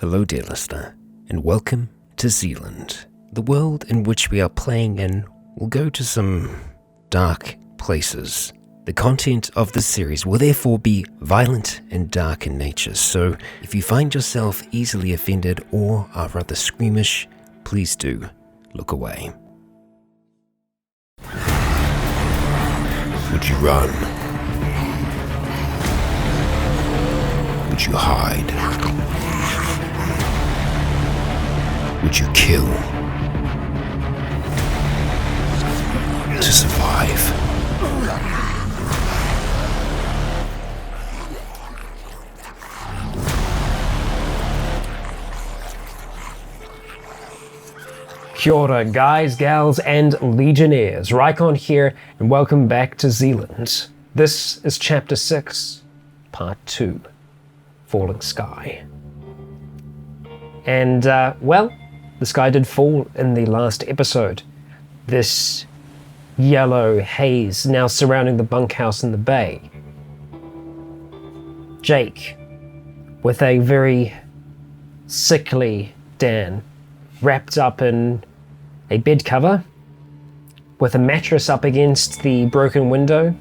Hello, dear listener, and welcome to Zealand. The world in which we are playing in will go to some dark places. The content of this series will therefore be violent and dark in nature, so if you find yourself easily offended or are rather squeamish, please do look away. Would you run? Would you hide? Would you kill to survive? Kia ora, guys, gals, and legionnaires. Rycon here, and welcome back to Zealand. This is Chapter 6, Part 2, Falling Sky. And, the sky did fall in the last episode. This yellow haze now surrounding the bunkhouse in the bay. Jake, with a very sickly Dan, wrapped up in a bed cover, with a mattress up against the broken window,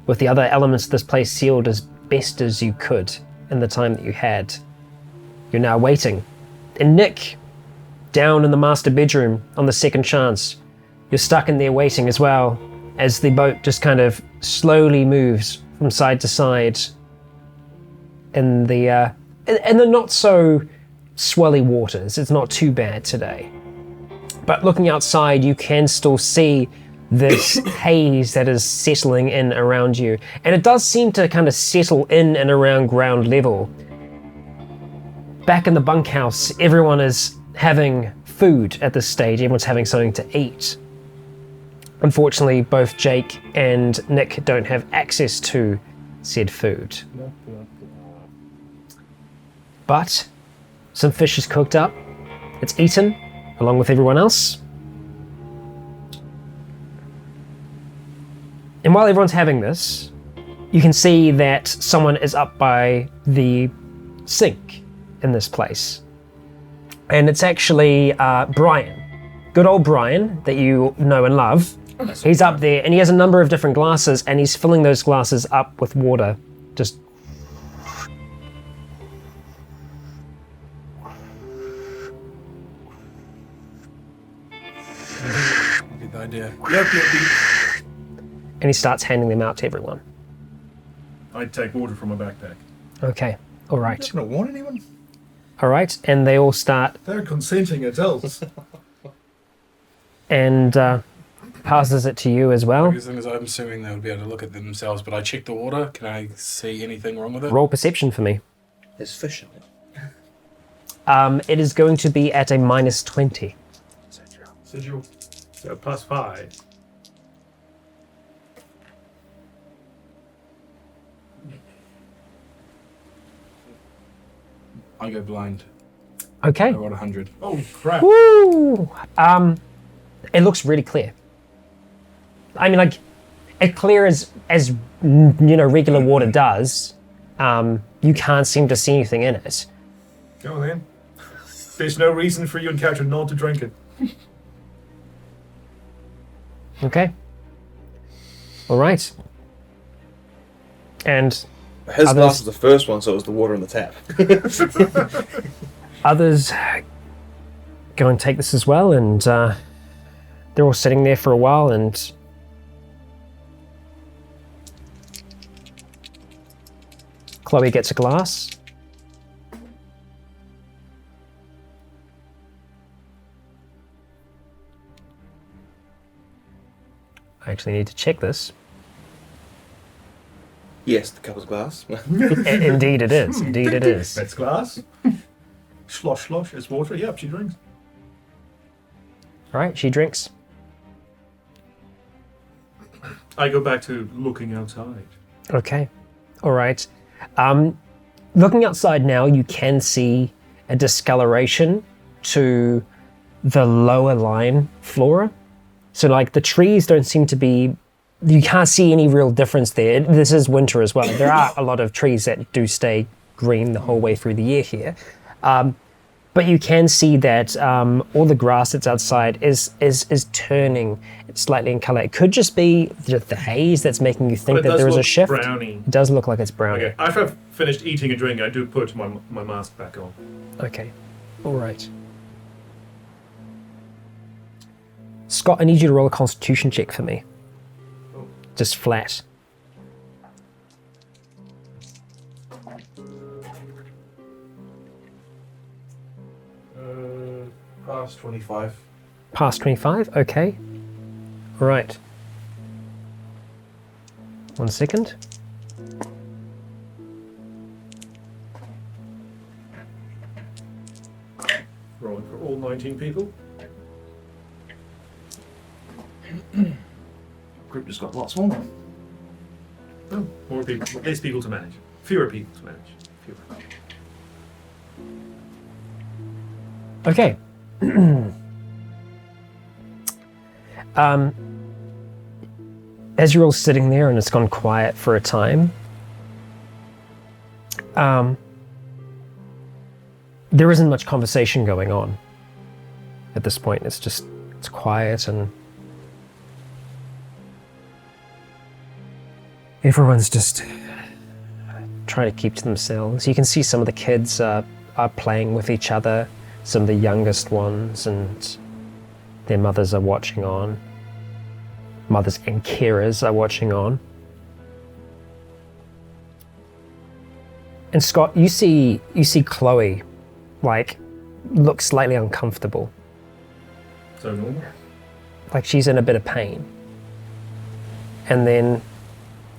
with the other elements of this place sealed as best as you could in the time that you had. You're now waiting. And Nick, down in the master bedroom on the second chance, you're stuck in there waiting as well, as the boat just kind of slowly moves from side to side in the not so swelly waters. It's not too bad today. But looking outside, you can still see this haze that is settling in around you. And it does seem to kind of settle in and around ground level. Back in the bunkhouse, everyone is having food at this stage. Everyone's having something to eat. Unfortunately, both Jake and Nick don't have access to said food. But some fish is cooked up. It's eaten, along with everyone else. And while everyone's having this, you can see that someone is up by the sink in this place. And it's actually Brian. Good old Brian, that you know and love. He's up there, and he has a number of different glasses, and he's filling those glasses up with water. Just Good idea. Yep. and he starts handing them out to everyone. I take water from my backpack. Okay, all right. I'm not going to warn anyone. All right, and they all start They're consenting adults. and passes it to you as well. As long as I'm assuming they would be able to look at them themselves, but I checked the water. Can I see anything wrong with it? Roll perception for me. There's fish in it. It is going to be at a -20. Sigil. So +5. I go blind. Okay. I rolled 100. Oh crap. Woo! It looks really clear. I mean, like, as clear as regular water does. You can't seem to see anything in it. Go then. There's no reason for you encounter not to drink it. Okay. All right. And His Others- glass was the first one, so it was the water in the tap. others go and take this as well, and they're all sitting there for a while, and Chloe gets a glass. I actually need to check this. Yes, the cup was glass. Indeed it is. Indeed it is. That's glass. Slosh. It's water. Yep, she drinks. All right, she drinks. I go back to looking outside. Okay. All right. Looking outside now, you can see a discoloration to the lower line flora. So, like, the trees don't seem to be... You can't see any real difference there. This is winter as well. There are a lot of trees that do stay green the whole way through the year here. But you can see that all the grass that's outside is turning slightly in color. It could just be the haze that's making you think that there is a shift. Browny. It does look like it's browny. Okay, after I've finished eating and drinking, I do put my mask back on. Okay, all right. Scott, I need you to roll a Constitution check for me. Oh. Just flat. Past 25. Past 25, okay. All right. 1 second. Rolling for all 19 people. Group just got lots more. Oh, more people. Less people to manage. Fewer people to manage. Fewer. Okay. As you're all sitting there and it's gone quiet for a time, there isn't much conversation going on at this point. It's quiet and everyone's just trying to keep to themselves. You can see some of the kids are playing with each other, some of the youngest ones, and their mothers are watching on. Mothers and carers are watching on. And Scott, you see Chloe, like, look slightly uncomfortable. So normal. Like she's in a bit of pain. And then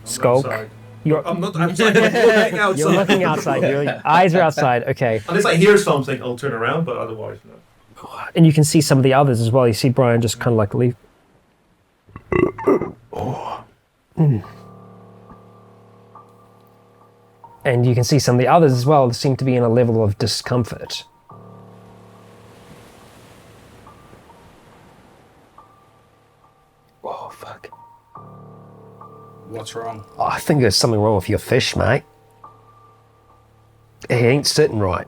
Skulk, Outside. you're I'm not outside. I'm looking outside. you're looking outside. Your eyes are outside. Okay. Unless I hear something, I'll turn around, but otherwise, no. And you can see some of the others as well. You see Brian just kind of like leave. And you can see some of the others as well seem to be in a level of discomfort. Oh, fuck. What's wrong? Oh, I think there's something wrong with your fish, mate. He ain't sitting right.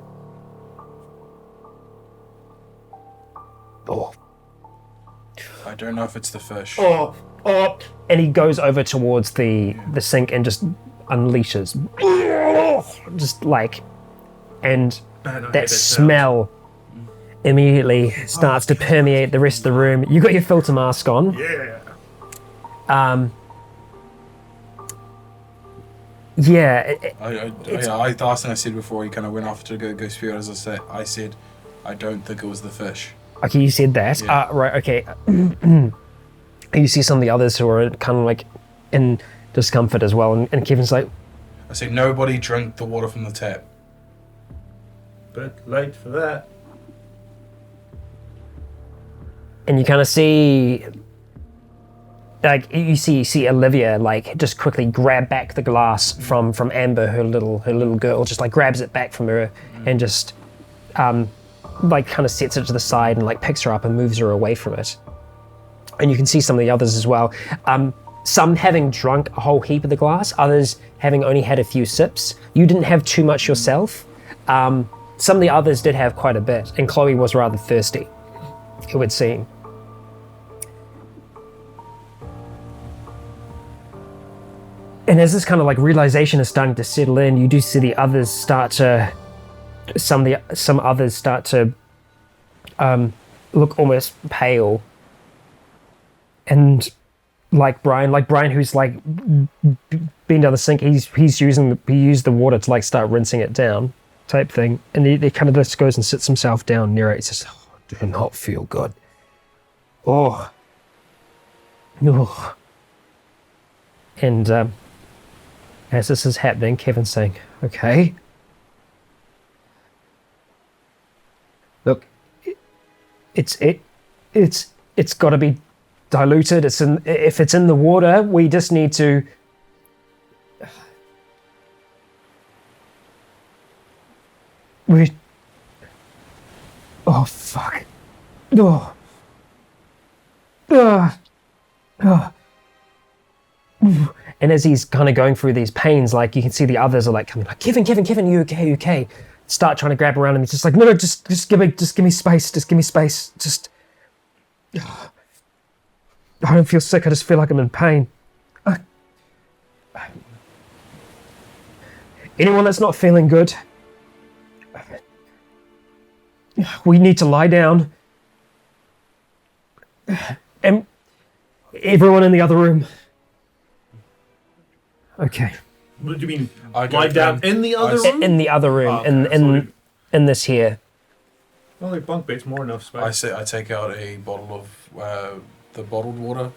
Oh, I don't know if it's the fish. Oh. And he goes over towards the sink and just unleashes. Just like, and Man, I hate that sound. smell immediately starts to permeate the rest of the room. You got your filter mask on. Yeah. Yeah. I last thing I said before he kind of went off to go spew it, as I said, I don't think it was the fish. Okay, you said that. Yeah. Right, okay. You see some of the others who are kind of like in discomfort as well, and Kevin's like, I said nobody drink the water from the tap. But late for that. and you kind of see, like you see Olivia like just quickly grab back the glass from Amber, her little girl, just like grabs it back from her and just like kind of sets it to the side and like picks her up and moves her away from it. And you can see some of the others as well. Some having drunk a whole heap of the glass, others having only had a few sips. You didn't have too much yourself. Some of the others did have quite a bit, and Chloe was rather thirsty, it would seem. And as this kind of like realization is starting to settle in, you do see the others start to, some others start to look almost pale. And like Brian who's like been down the sink, he used the water to like start rinsing it down type thing. And he kind of just goes and sits himself down near it. He says, "Oh, do not feel good. Oh. And as this is happening, Kevin's saying, "Okay. Look, it's got to be diluted. If it's in the water, we just need to." Oh fuck. Oh. And as he's kind of going through these pains, like you can see the others are like coming like, Kevin, you okay? start trying to grab around him. He's just like, no, just give me space. Just give me space. Just, I don't feel sick. I just feel like I'm in pain. Anyone that's not feeling good, we need to lie down. And everyone in the other room. Okay. What do you mean? I go Lie down in the other room? In the other room, in this here. Well, like bunk beds, more enough space. I take out a bottle of the bottled water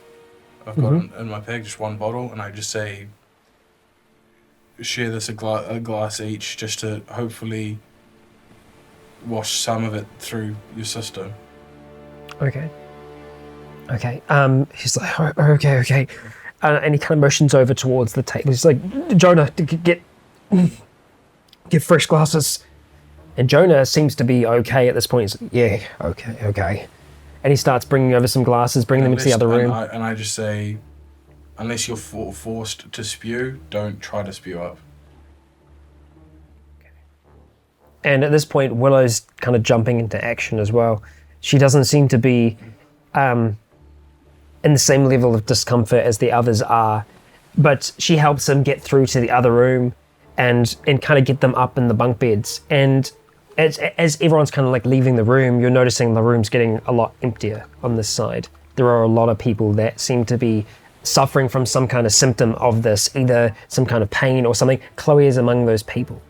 I've got in my bag, just one bottle, and I just say, share this a glass each, just to hopefully wash some of it through your system. Okay. He's like, okay. And he kind of motions over towards the table. He's like, Jonah, get fresh glasses. And Jonah seems to be okay at this point. He's like, yeah, okay. And he starts bringing over some glasses, bringing them into the other room. And I just say, unless you're forced to spew, don't try to spew up. And at this point, Willow's kind of jumping into action as well. She doesn't seem to be in the same level of discomfort as the others are, but she helps them get through to the other room and kind of get them up in the bunk beds. And as everyone's kind of like leaving the room, you're noticing the room's getting a lot emptier on this side. There are a lot of people that seem to be suffering from some kind of symptom of this, either some kind of pain or something. Chloe is among those people.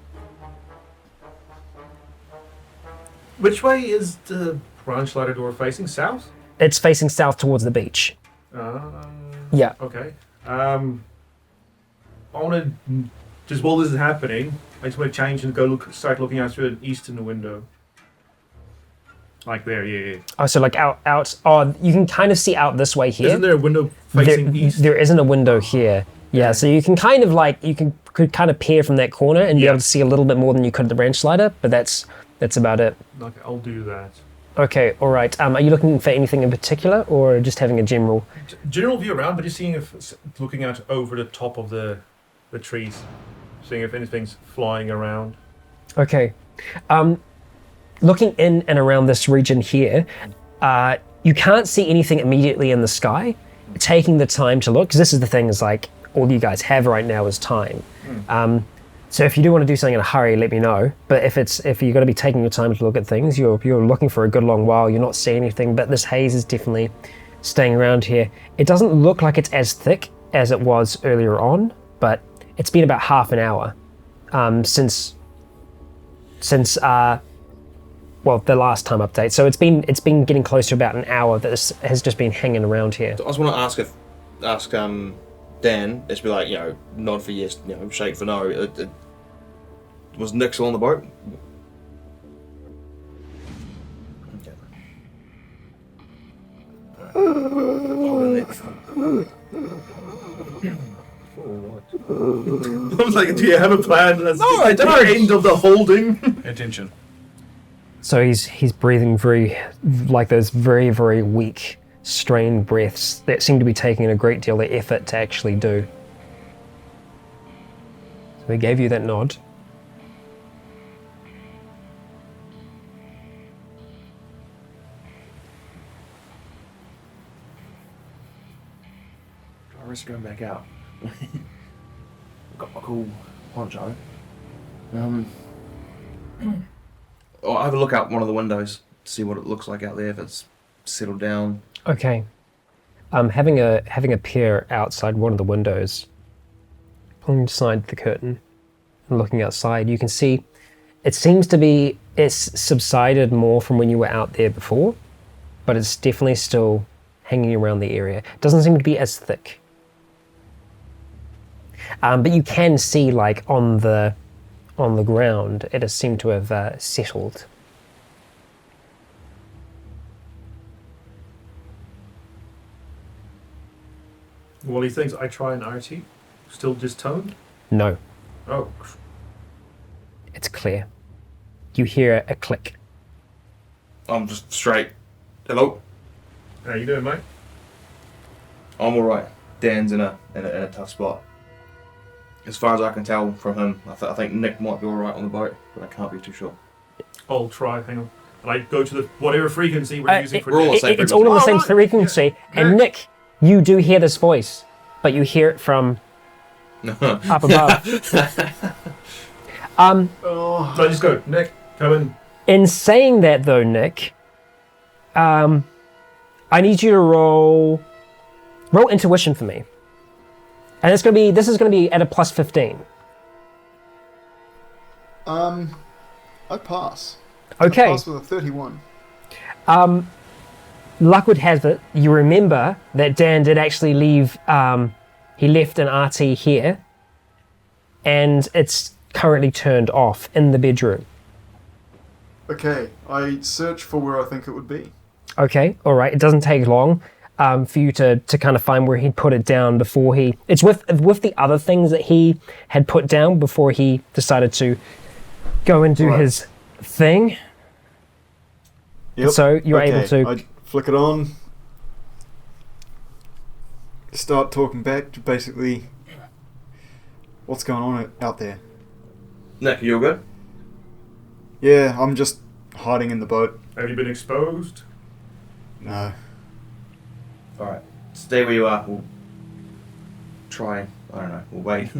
Which way is the branch lighter door facing? South? It's facing south towards the beach. Yeah. Okay. I want to, just while this is happening, I just want to change and start looking out through an eastern window. Like there, yeah. Oh, so like out. Oh, you can kind of see out this way here. Isn't there a window facing east? There isn't a window here. Yeah, so you can kind of like, could kind of peer from that corner and be able to see a little bit more than you could at the branch slider, but that's about it. Okay, I'll do that. Okay, all right. Are you looking for anything in particular, or just having a general? General view around, but just seeing if looking out over the top of the trees, seeing if anything's flying around. Okay, looking in and around this region here, you can't see anything immediately in the sky. Taking the time to look, because this is the thing, is like all you guys have right now is time. So if you do want to do something in a hurry, let me know. But if you're going to be taking your time to look at things, you're looking for a good long while, you're not seeing anything, but this haze is definitely staying around here. It doesn't look like it's as thick as it was earlier on, but it's been about half an hour since the last time update. So it's been getting close to about an hour that this has just been hanging around here. I just want to ask Dan, it's be like, nod for yes, shake for no. Was Nick still on the boat? I was like, do you have a plan? That's No, I don't. The end of the holding. Attention. So he's breathing very, like those very, very weak, strained breaths that seem to be taking a great deal of effort to actually do. So he gave you that nod. I risk going back out. Got my cool poncho. I'll have a look out one of the windows, see what it looks like out there, if it's settled down. Okay. Having a peer outside one of the windows, pulling aside the curtain and looking outside, you can see it seems to be, it's subsided more from when you were out there before, but it's definitely still hanging around the area. It doesn't seem to be as thick. But you can see, like, on the ground, it has seemed to have settled. Well, he thinks I try an RT. Still distoned? No, Oh. it's clear. You hear a click. I'm just straight. Hello? How you doing, mate? I'm alright. Dan's in a tough spot. As far as I can tell from him, I think Nick might be alright on the boat, but I can't be too sure. I'll try. Hang on. And I go to the whatever frequency we're using for we're all this. the same It's all on the same right. frequency. And Nick, you do hear this voice, but you hear it from up above. So I just go, Nick, come in. In saying that, though, Nick, I need you to roll intuition for me, and this is gonna be at a plus 15. I pass. Okay. I pass with a 31. Luck would have it, you remember that Dan did actually leave. He left an RT here, and it's currently turned off in the bedroom. Okay, I search for where I think it would be. Okay, all right. It doesn't take long for you to kind of find where he put it down before he... It's with the other things that he had put down before he decided to go and do his thing. Yep. So you're able to... I flick it on. Start talking back to basically... What's going on out there? Nick, you all good? Yeah, I'm just hiding in the boat. Have you been exposed? No. Alright. Stay where you are. We'll try. I don't know. We'll wait.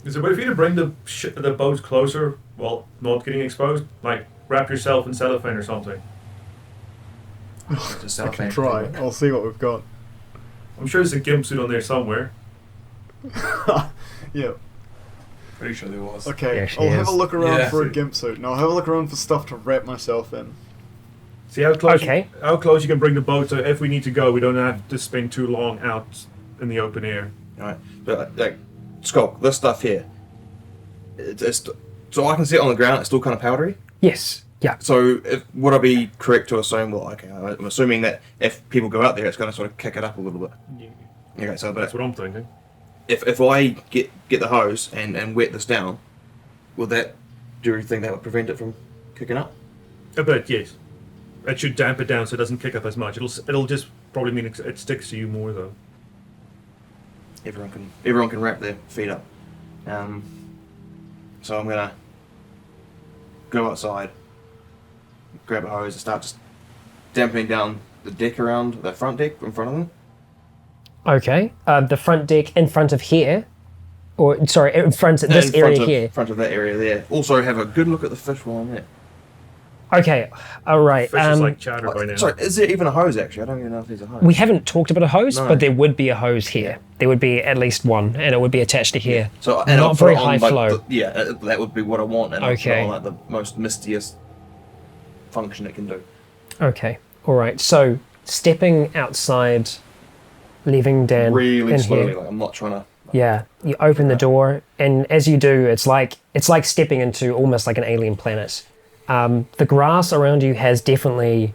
Is there a way for you to bring the boat closer while not getting exposed? Like wrap yourself in cellophane or something. Just I can try. I'll see what we've got. I'm sure there's a gimp suit on there somewhere. Yeah. Pretty sure there was. Okay, Yeah, she I'll have is. a look around Yeah. for a gimp suit, and I'll have a look around for stuff to wrap myself in. See how close Okay. how close you can bring the boat so if we need to go, we don't have to spend too long out in the open air. Alright. But, like, Skulk, this stuff here. It's so I can see it on the ground, it's still kind of powdery. Yes. Yeah. So, would I be correct to assume, well, okay, I'm assuming that if people go out there, it's going to sort of kick it up a little bit. Okay, so, That's but what I'm thinking. if I get the hose and wet this down, do you think that would prevent it from kicking up? A bit, yes. It should damp it down so it doesn't kick up as much. It'll just probably mean it sticks to you more though. Everyone can wrap their feet up. So I'm gonna go outside, grab a hose, and start just dampening down the deck around the front deck in front of them. Okay. The front deck in front of here, or sorry, in front of this area here. Front of that area there. Also have a good look at the fish while I'm there. Okay. All right. Fish is like chowder by now. Sorry, is there even a hose actually? I don't even know if there's a hose. We haven't talked about a hose, No. but there would be a hose here. There would be at least one, and it would be attached to here. So Not I'll put very it on, high like, flow. that would be what I want, and I'll put it Okay. on like the most mistiest function it can do. Okay. All right. So stepping outside, leaving Dan Really in slowly, here. like I'm not trying to. Yeah. You open the door, and as you do, it's like stepping into almost like an alien planet. The grass around you has definitely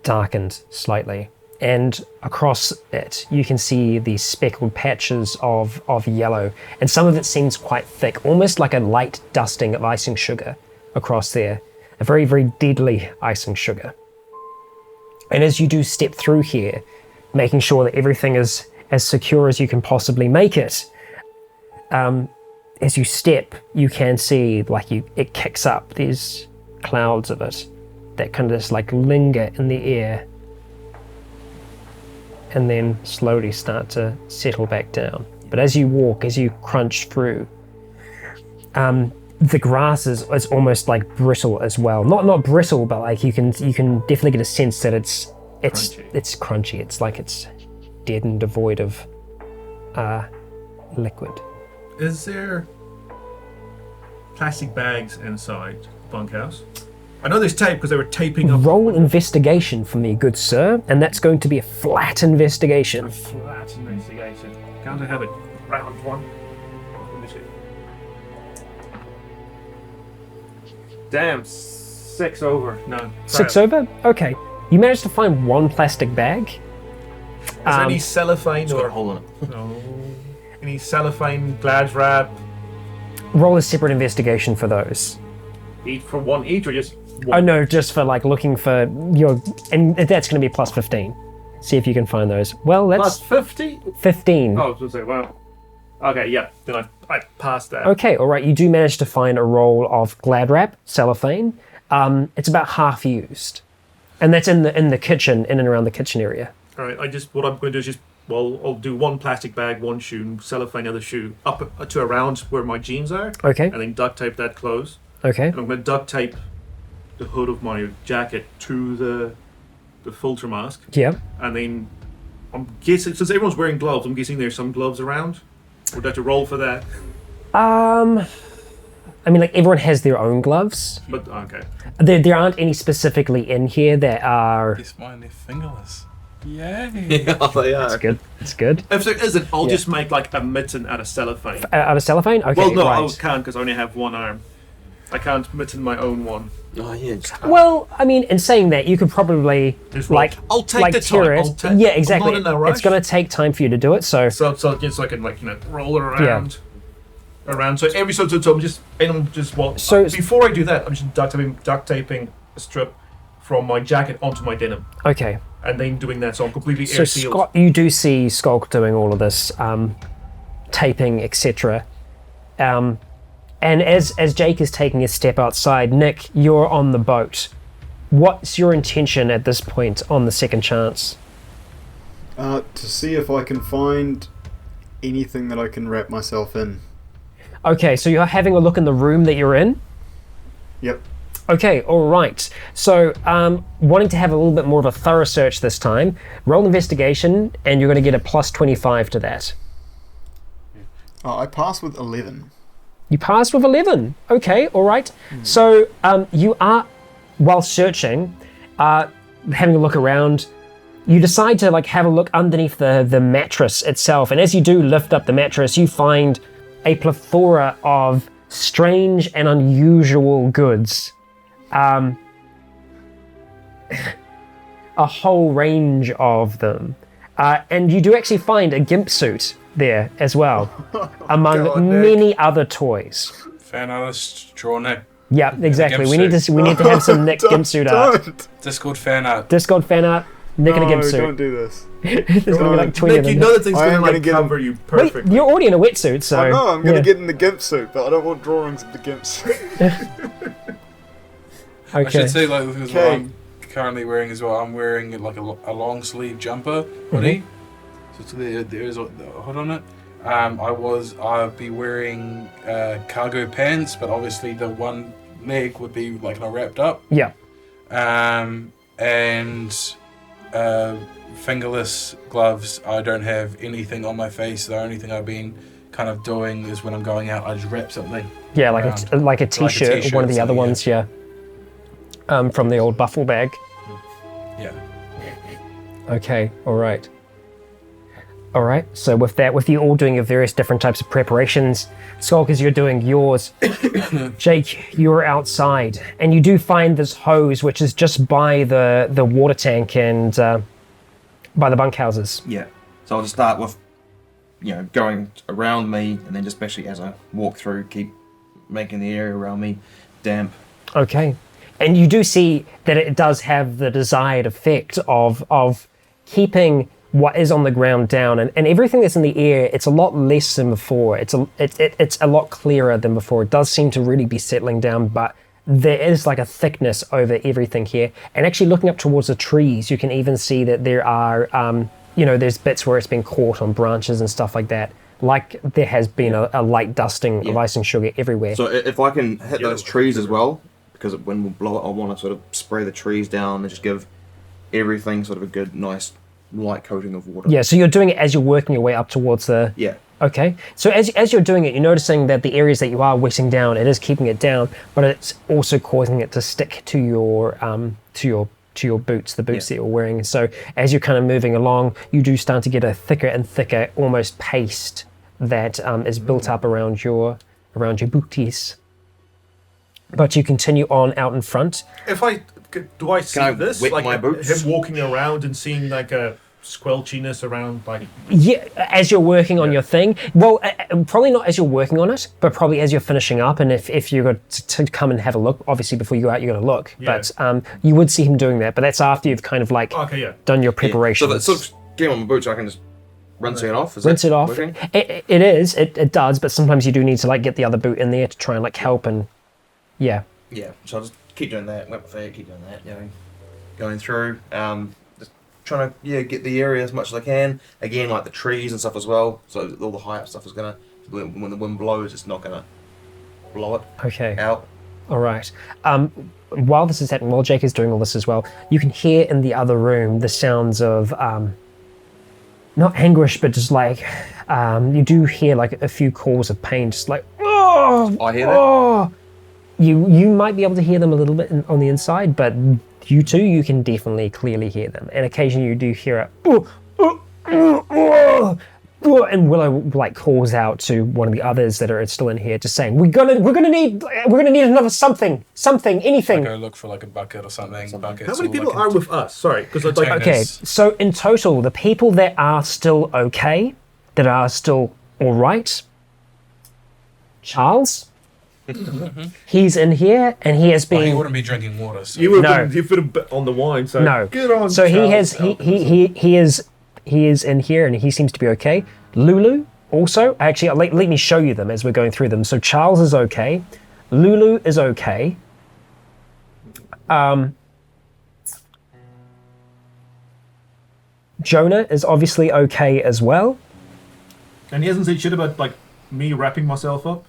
darkened slightly, and across it you can see these speckled patches of yellow, and some of it seems quite thick, almost like a light dusting of icing sugar across there. A very, very deadly icing sugar. And as you do step through here, making sure that everything is as secure as you can possibly make it, as you step, you can see it kicks up. There's clouds of it that kind of just like linger in the air and then slowly start to settle back down. But as you walk, as you crunch through, the grass is almost like brittle as well. Not brittle, but like you can definitely get a sense that it's crunchy. It's like it's dead and devoid of liquid. Is there plastic bags inside bunkhouse? I know there's tape because they were taping up. Roll investigation for me, good sir, and that's going to be a flat investigation. A flat investigation. Can't I have a round one? Let me see. Damn, 6 over. No. 6 over? Okay. You managed to find one plastic bag. Is there any cellophane It's got a or hole in it. no? Any cellophane, Glad wrap, Roll a separate investigation for those. each for one each or just Oh one? no, just for like looking for your, and that's going to be plus 15. See if you can find those. Well, that's Plus 50? 15. Oh, I was going to say, wow. Okay, yeah. Then I passed that. Okay, all right. You do manage to find a roll of glad wrap, cellophane. It's about half used, and that's in the kitchen, in and around the kitchen area. All right. What I'm going to do is I'll do one plastic bag, one shoe, cellophane the other shoe up to around where my jeans are. Okay. And then duct tape that close. Okay. And I'm going to duct tape the hood of my jacket to the filter mask. Yeah. And then I'm guessing, since everyone's wearing gloves, I'm guessing there's some gloves around. Would I have to roll for that? I mean, like, everyone has their own gloves. But okay. There aren't any specifically in here that are. Guess mine, they're fingerless. Yay! Yeah, they are. It's good. It's good. If there isn't, I'll just make like a mitten out of cellophane. Out of cellophane? Okay. Well, no, right. I can't because I only have one arm. I can't mitten my own one. Oh yeah. Just, Well, I mean, in saying that, you could probably Just roll. like I'll take like the tear time. it. I'll Yeah, exactly. I'm not in a rush. It's going to take time for you to do it. So So just so I can roll it around. So every so I'm just So- before I do that, I'm just duct taping a strip from my jacket onto my denim, okay. and then doing that so I'm completely So air sealed. Scott, you do see Skulk doing all of this taping, etc. And as Jake is taking a step outside, Nick, you're on the boat. What's your intention at this point on the second chance? To see if I can find anything that I can wrap myself in. Okay, so you're having a look in the room that you're in? Yep. Okay, all right. So, wanting to have a little bit more of a thorough search this time, roll investigation, and you're going to get a plus 25 to that. I passed with 11. You passed with 11. Okay, all right. So, you are, while searching, having a look around, you decide to have a look underneath the mattress itself, and as you do lift up the mattress, you find a plethora of strange and unusual goods. A whole range of them. And you do actually find a gimp suit there as well, among God, Nick. many other toys. Fan artist, draw Nick. Yeah, exactly. gimp We need suit. we need to have some Nick gimp suit art. Don't. Discord fan art. Discord fan art. Nick in a gimp No, suit. don't do this. There's gonna be like 20 of Nick, you them. know that thing's I am gonna gonna get cover you Wait, perfectly. you're already in a wetsuit, so. I know, I'm going to yeah. get in the GIMP suit, but I don't want drawings of the GIMP suit. I Okay. should say, because what Okay. I'm currently wearing as well, I'm wearing like a long sleeve jumper hoodie. So there's a hood on it. I'll be wearing cargo pants, but obviously the one leg would be wrapped up. Yeah. And fingerless gloves. I don't have anything on my face. The only thing I've been kind of doing is when I'm going out, I just wrap something. Yeah, like a t-shirt, or t-shirt one of the or other something, ones, yeah. From the old buffel bag. Yeah. Okay, all right. All right, so with you all doing your various different types of preparations, Skulk, as you're doing yours, Jake, you're outside, and you do find this hose, which is just by the water tank and by the bunkhouses. yeah. So I'll just start with, going around me, and then just especially as I walk through, keep making the area around me damp. Okay. And you do see that it does have the desired effect of keeping what is on the ground down, and everything that's in the air, it's a lot less than before. It's a lot clearer than before. It does seem to really be settling down, but there is a thickness over everything here. And actually looking up towards the trees, you can even see that there are, there's bits where it's been caught on branches and stuff like that. Like there has been a light dusting of icing sugar everywhere. So if I can hit those trees as well, because when we blow it, I want to sort of spray the trees down and just give everything sort of a good, nice, light coating of water. Yeah, so you're doing it as you're working your way up towards the... Yeah. Okay, so as you're doing it, you're noticing that the areas that you are wetting down, it is keeping it down, but it's also causing it to stick to your boots, the boots that you're wearing. So as you're kind of moving along, you do start to get a thicker and thicker, almost paste that is built up around your booties. But you continue on out in front. Do I see I this? wet my boots? Him walking around and seeing a squelchiness around, Yeah, as you're working on your thing. Well, probably not as you're working on it, but probably as you're finishing up. And if you were to come and have a look, obviously before you go out, you're going to look. Yeah. But you would see him doing that. But that's after you've kind of okay, yeah. done your Yeah. preparations. So that sort of getting on my boots, I can just rinsing it off? Rinse it off. Working? It does, but sometimes you do need to like get the other boot in there to try and like help and yeah. Yeah, so I'll just keep doing that, wet my feet, keep doing that, going through, just trying to get the area as much as I can. Again, like the trees and stuff as well, so all the high up stuff is gonna, when the wind blows, it's not gonna blow it out. All right. While this is happening, while Jake is doing all this as well, you can hear in the other room the sounds of not anguish, but just like you do hear like a few calls of pain, just like oh. I hear that. You might be able to hear them a little bit on the inside, but you can definitely clearly hear them. And occasionally you do hear a and Willow like calls out to one of the others that are still in here, just saying, "We're gonna need another something, anything." Go look for like a bucket or something. Buckets How many or, people like, are with us? Sorry, because like Okay, so in total, the people that are still okay, that are still all right, Charles. He's in here, and he has been. Well, he wouldn't be drinking water. So. you would have been on the wine, so No. good on. So Charles. he is in here, and he seems to be okay. Lulu also. Actually, let me show you them as we're going through them. So Charles is okay. Lulu is okay. Jonah is obviously okay as well. And he hasn't said shit about like me wrapping myself up.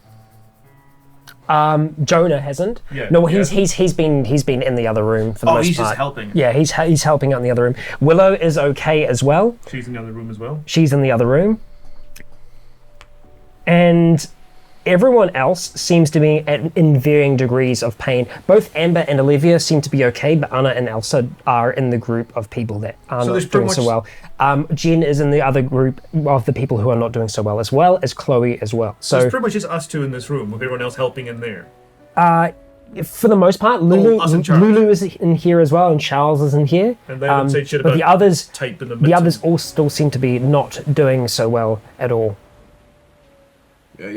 Jonah hasn't. Yeah, No, he he's been in the other room for the most part. He's just helping. Yeah, he's helping out in the other room. Willow is okay as well. She's in the other room as well. She's in the other room. And everyone else seems to be in varying degrees of pain. Both Amber and Olivia seem to be okay, but Anna and Elsa are in the group of people that are not doing so well. Jen is in the other group of the people who are not doing so well, as well as Chloe as well. So So it's pretty much just us two in this room, with everyone else helping in there. for the most part, us and Charles. Lulu is in here as well, and Charles is in here. And they haven't said shit but about the others, tape in the the others all still seem to be not doing so well at all. Yeah,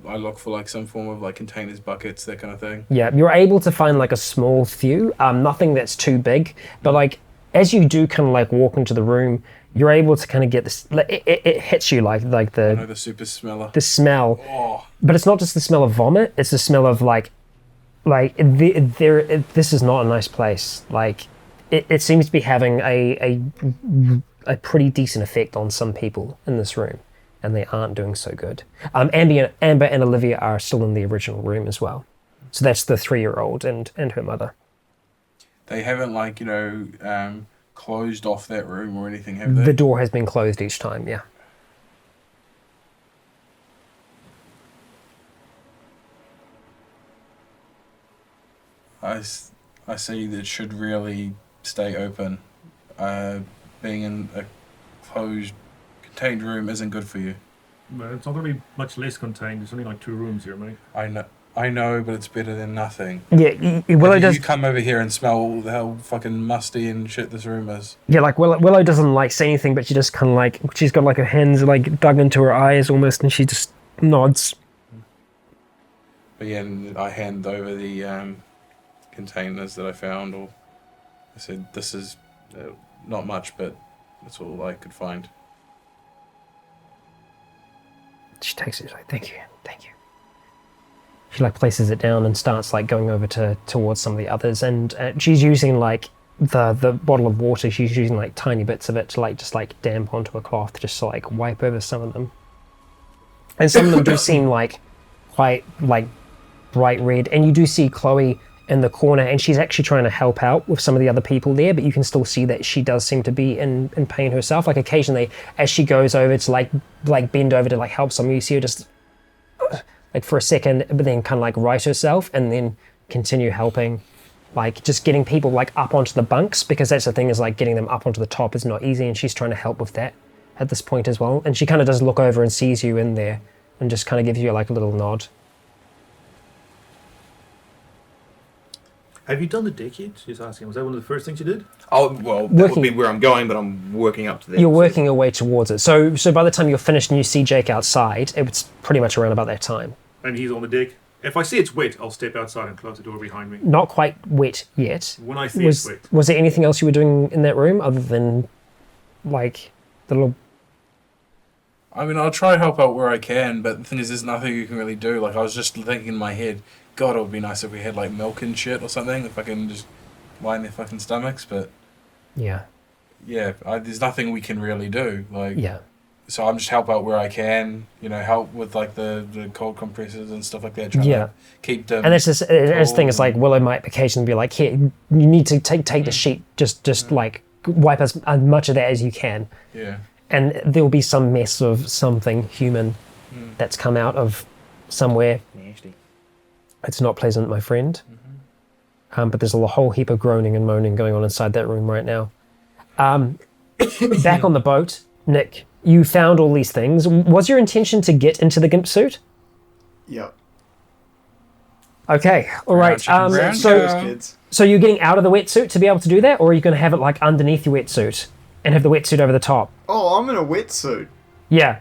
I look for like some form of like containers, buckets, that kind of thing. Yeah, you're able to find like a small few, nothing that's too big, but like as you do kind of like walk into the room, you're able to kind of get this. It hits you like I know the super smeller. the smell, Oh, but it's not just the smell of vomit. It's the smell of this is not a nice place. Like it seems to be having a pretty decent effect on some people in this room, and they aren't doing so good. Amber and Olivia are still in the original room as well. So that's the 3-year-old and her mother. they haven't closed off that room or anything, have they? The door has been closed each time, yeah. I see that it should really stay open. Being in a closed, contained room isn't good for you. Well, it's not going to be much less contained. There's only like 2 rooms here, mate. I know, but it's better than nothing. Yeah, Willow If does. you come over here and smell how fucking musty and shit this room is. Yeah, like Willow doesn't like say anything, but she just kind of like she's got like her hands like dug into her eyes almost, and she just nods. But yeah, and I hand over the containers that I found, or I said, this is not much, but that's all I could find. She takes it. She's like, thank you. She like places it down and starts like going over towards some of the others, and she's using like the bottle of water. She's using like tiny bits of it to like just like damp onto a cloth, just to like wipe over some of them. And some of them do seem like quite like bright red, and you do see Chloe in the corner, and she's actually trying to help out with some of the other people there, but you can still see that she does seem to be in pain herself. Like occasionally as she goes over to like bend over to like help someone, you see her just like for a second, but then kind of like right herself and then continue helping, like just getting people like up onto the bunks, because that's the thing, is like getting them up onto the top is not easy, and she's trying to help with that at this point as well. And she kind of does look over and sees you in there and just kind of gives you like a little nod. Have you done the deck yet? She's asking. Was that one of the first things you did? Oh, well, that would be where I'm going, but I'm working up to that. You're working your way towards it. So by the time you're finished and you see Jake outside, it's pretty much around about that time. And he's on the deck. If I see it's wet, I'll step outside and close the door behind me. Not quite wet yet. When I see it's wet. Was there anything else you were doing in that room other than like the little... I mean, I'll try to help out where I can, but the thing is, there's nothing you can really do. Like, I was just thinking in my head, God, it would be nice if we had, like, milk and shit or something, if I can just line their fucking stomachs, but... Yeah. Yeah, there's nothing we can really do. Like, Yeah. So I'm just help out where I can, you know, help with, like, the cold compressors and stuff like that, trying Yeah. to keep them... And that's just the thing is like Willow might occasionally be like, here, you need to take the sheet, just like wipe as much of that as you can. Yeah. And there will be some mess of something human that's come out of somewhere. Nasty. It's not pleasant, my friend. But there's a whole heap of groaning and moaning going on inside that room right now. Back on the boat, Nick, you found all these things. Was your intention to get into the gimp suit? Yep. Okay, all right. Brown So Kids. you're getting out of the wetsuit to be able to do that, or are you going to have it like underneath your wetsuit and have the wetsuit over the top? Oh, I'm in a wetsuit. Yeah.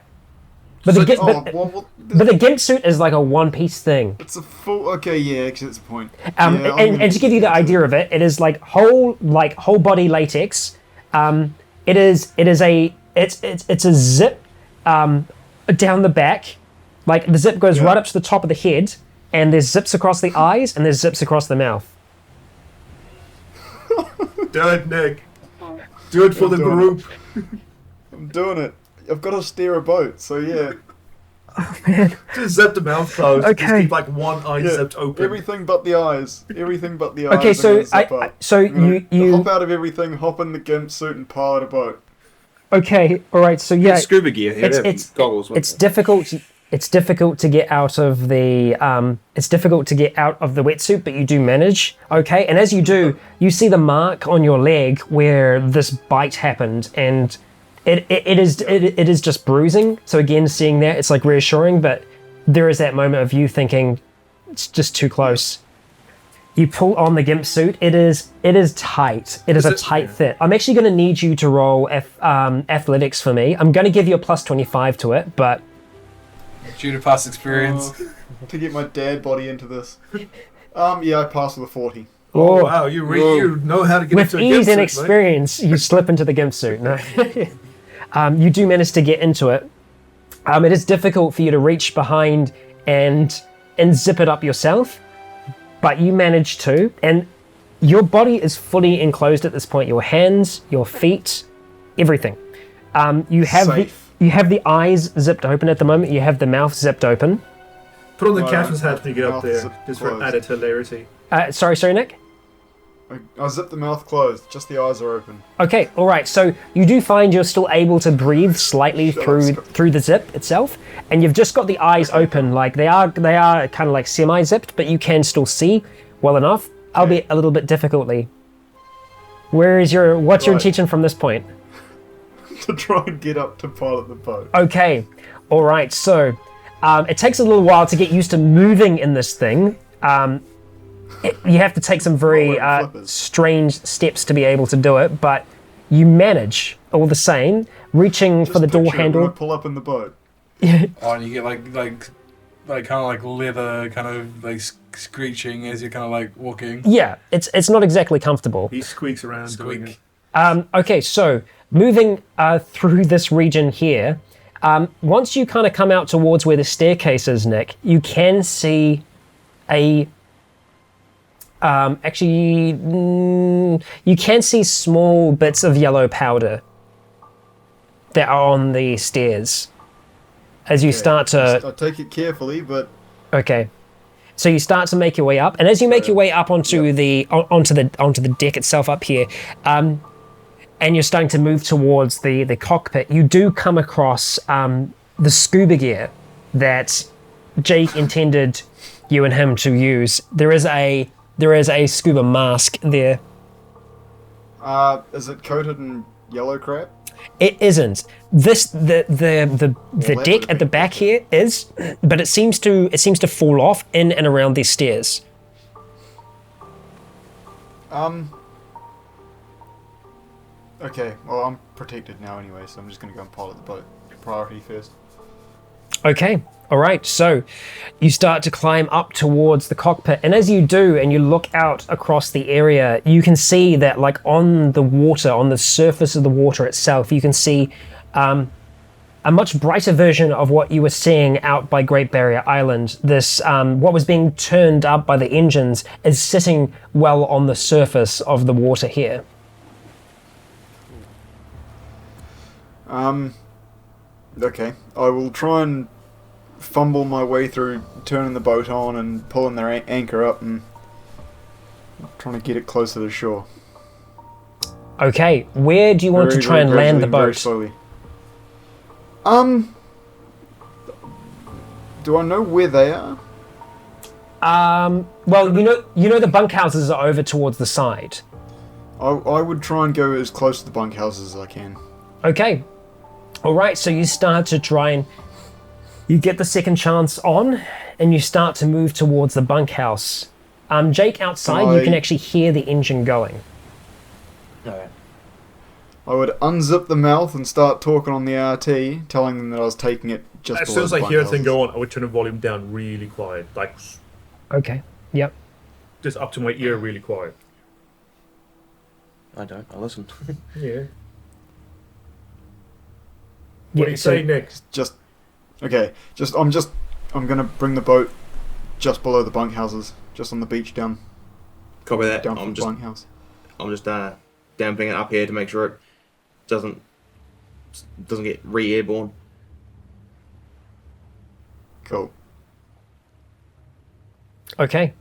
But the Well, the gimp suit is like a one-piece thing. it's a full. Okay, yeah, actually, that's the point. And to give you the idea. idea of it, it is like whole body latex. It's a zip down the back. Like the zip goes right up to the top of the head, and there's zips across the eyes, and there's zips across the mouth. Do it, Nick. Do it for the doing group. I'm doing it. I've got to steer a boat, so yeah. Just zip the mouth closed. Okay. Just keep like one eye Yeah, zipped open. everything but the eyes. Everything but the eyes. Okay, I'm so gonna zip up. I'm gonna you hop out of everything, hop in the gimp suit, and pilot a boat. okay, all right. So yeah, Scuba gear. it's goggles. it's difficult. It's difficult to get out of the wetsuit, but you do manage. Okay, and as you do, you see the mark on your leg where this bite happened, and it is just bruising. So again, seeing that, it's like reassuring, but there is that moment of you thinking it's just too close. You pull on the gimp suit. It is tight. It is a tight fit. I'm actually going to need you to roll athletics for me. I'm going to give you a plus 25 to it, but. Due to past experience. To get my dad body into this. Yeah, I passed with a 40. Oh wow, you know how to get With into a gimp ease and suit, mate. experience, you slip into the gimp suit. No. You do manage to get into it. It is difficult for you to reach behind and zip it up yourself, but you manage to. And your body is fully enclosed at this point. Your hands, your feet, everything. You have the eyes zipped open at the moment. You have the mouth zipped open. Put on the Right. captain's hat when you get up Mouth there, zipped just for closed. added hilarity. Sorry, Nick? I zipped the mouth closed, just the eyes are open. Okay, all right. So you do find you're still able to breathe slightly through the zip itself, and you've just got the eyes open. Like they are kind of like semi-zipped, but you can still see well enough, albeit a little bit difficultly. What's your Right. intention from this point? To try and get up to pilot the boat. Okay, all right. So it takes a little while to get used to moving in this thing. You have to take some very flippers. strange steps to be able to do it, but you manage all the same, reaching for the door Picture it when handle. I pull up in the boat. Oh, and you get like kind of like leather kind of like screeching as you're kind of like walking. Yeah, it's not exactly comfortable. He squeaks around doing it. Okay, so moving through this region here, once you kind of come out towards where the staircase is, Nick, you can see you can see small bits of yellow powder that are on the stairs. As you start to... I take it carefully, but Okay. So you start to make your way up, and as you make your way up onto the deck itself up here, and you're starting to move towards the cockpit, you do come across the scuba gear that Jake intended you and him to use. There is a scuba mask there. is it coated in yellow crap? It isn't. The that deck would at the be back here is, but it seems to fall off in and around these stairs. Okay, well, I'm protected now anyway, so I'm just going to go and pilot the boat. Priority first. Okay, all right. So you start to climb up towards the cockpit, and as you do, and you look out across the area, you can see that, like on the water, on the surface of the water itself, you can see a much brighter version of what you were seeing out by Great Barrier Island. This, what was being turned up by the engines, is sitting well on the surface of the water here. Okay. I will try and fumble my way through turning the boat on and pulling their anchor up and trying to get it closer to shore. Okay, where do you want to try and land the Very boat? slowly. Do I know where they are? Well, you know the bunkhouses are over towards the side. I would try and go as close to the bunkhouses as I can. Okay. All right, so you start to try and you get the second chance on, and you start to move towards the bunkhouse. Jake, outside, you can actually hear the engine going. Alright. I would unzip the mouth and start talking on the RT, telling them that I was taking it just As below soon as the I hear the thing bunkhouses. go on, I would turn the volume down really quiet, like Okay. Yep. just up to my ear, really quiet. I don't. I listen. Yeah. Yeah, What do you say next? I'm gonna bring the boat just below the bunkhouses, just on the beach down Copy that. from I'm the just bunkhouse. damping it up here to make sure it doesn't get re-airborne. Cool. Okay.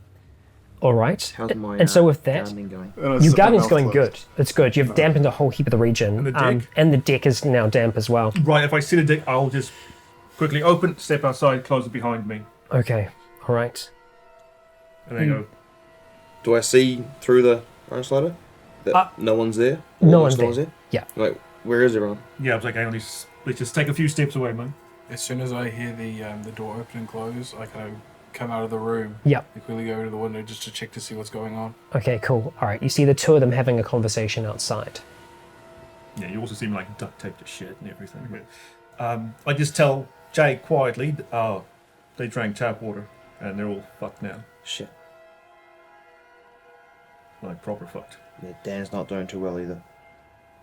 All right. How's my And so with that, gardening going? And I your zip my gardening's mouth going closed. good. It's good. You've dampened a whole heap of the region. And the deck? And the deck is now damp as well. Right, if I see the deck, I'll just quickly open, step outside, close it behind me, Okay. All right. and then go. Do I see through the iron slider that no one's there? no Almost one's there. Yeah. Like, where is everyone? Yeah, I was like, hey, let's just take a few steps away, man. As soon as I hear the door open and close, I kind of come out of the room. Yep. And quickly go to the window just to check to see what's going on. Okay, cool. All right. You see the two of them having a conversation outside. Yeah, you also seem like duct taped to shit and everything. But I just tell Jay quietly, they drank tap water and they're all fucked now. Shit. Like proper fucked. Yeah, Dan's not doing too well either.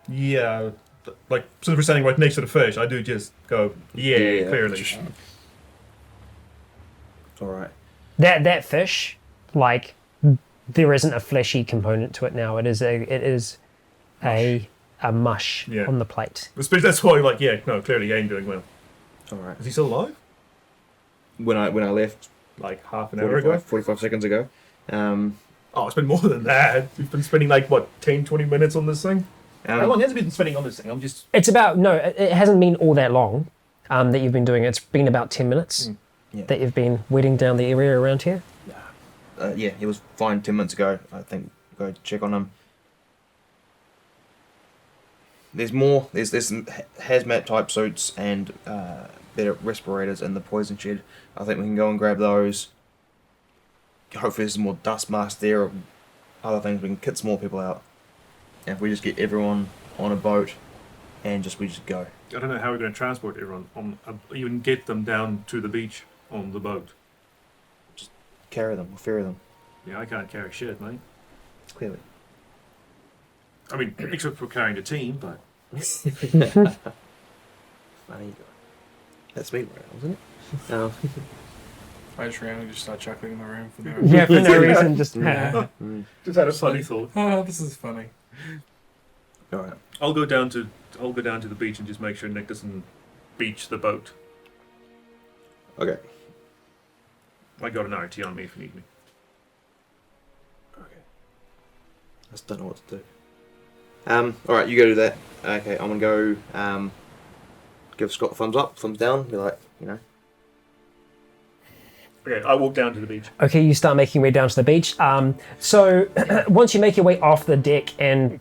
Yeah, like since we're standing right next to the fish, I do just go, yeah. Clearly. Alright. That fish, like, there isn't a fleshy component to it now. It is a mush Yeah. on the plate. Especially that's why, like, yeah, no, clearly he ain't doing well. Alright. Is he still alive? When I left Like half an hour ago? 45 seconds ago. Oh, it's been more than that. We've been spending like, what, 10, 20 minutes on this thing? How long has it been spending on this thing? I'm just... It's about it hasn't been all that long that you've been doing it. It's been about 10 minutes Yeah. that you've been wetting down the area around here. Yeah, he was fine 10 minutes ago. I think go check on him. There's more. There's some hazmat type suits and better respirators in the poison shed. I think we can go and grab those. Hopefully there's some more dust masks there or other things. We can kit some more people out. And if we just get everyone on a boat and we just go. I don't know how we're going to transport everyone, even get them down to the beach on the boat. Carry them or ferry them. Yeah, I can't carry shit, mate. Clearly. I mean, except for carrying a team, but... Funny guy. That's me, right, wasn't it? I just randomly just start chuckling in the room for no Yeah, for no reason, just Yeah. Just had a funny thought. Oh, this is funny. Alright. I'll go down to the beach and just make sure Nick doesn't beach the boat. Okay. I got an RT on me if you need me. Okay. I just don't know what to do. Alright, you go do that. Okay, I'm gonna go give Scott a thumbs up, thumbs down, be like, you know. Okay, I walk down to the beach. Okay, you start making your way down to the beach. So once you make your way off the deck and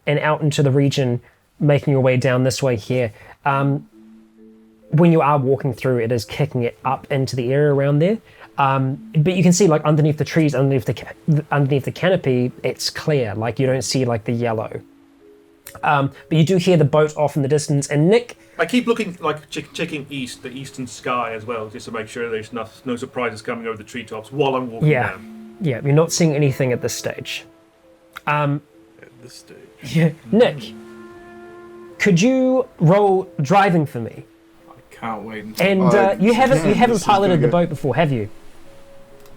out into the region, making your way down this way here, when you are walking through, it is kicking it up into the area around there. But you can see, like, underneath the trees, underneath the canopy, it's clear. Like, you don't see like the yellow. But you do hear the boat off in the distance, and Nick. I keep looking, like, checking the eastern sky as well, just to make sure there's no surprises coming over the treetops while I'm walking down. Yeah, you're not seeing anything at this stage. At this stage. Yeah. Nick, could you roll driving for me? can't wait until... And you haven't piloted the boat before, have you?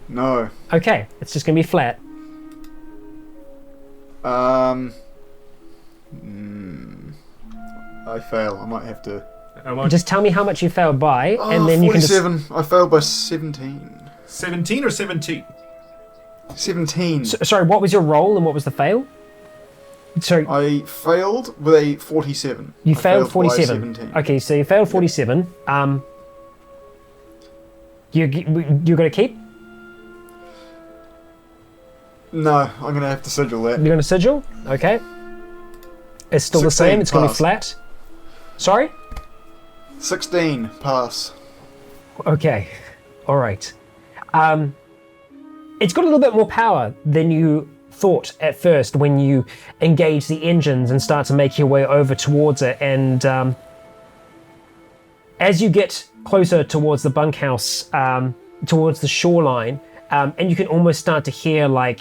No. Okay, it's just going to be flat. I fail. I might have to... Just tell me how much you failed by, and then 47. you can just... I failed by 17. 17 or 17? 17. Sorry, what was your roll and what was the fail? Sorry. I failed with a 47. You I failed by 47. 17. Okay, so you failed 47. You're going to keep? No, I'm going to have to sigil that. You're going to sigil? Okay. It's still the 16, same. It's going to be pass. flat. Sorry? 16, pass. Okay. All right. It's got a little bit more power than you thought at first when you engage the engines and start to make your way over towards it. And as you get closer towards the bunkhouse, towards the shoreline, and you can almost start to hear like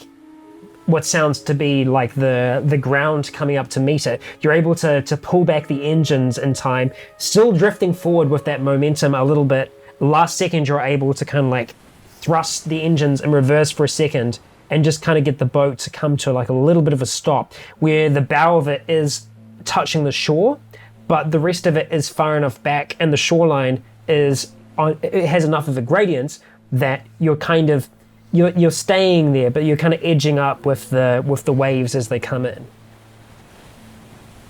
what sounds to be like the ground coming up to meet it, you're able to pull back the engines in time, still drifting forward with that momentum a little bit. Last second, you're able to kind of like thrust the engines in reverse for a second and just kind of get the boat to come to like a little bit of a stop where the bow of it is touching the shore, but the rest of it is far enough back and the shoreline is on, it has enough of a gradient that you're kind of you're staying there, but you're kind of edging up with the waves as they come in.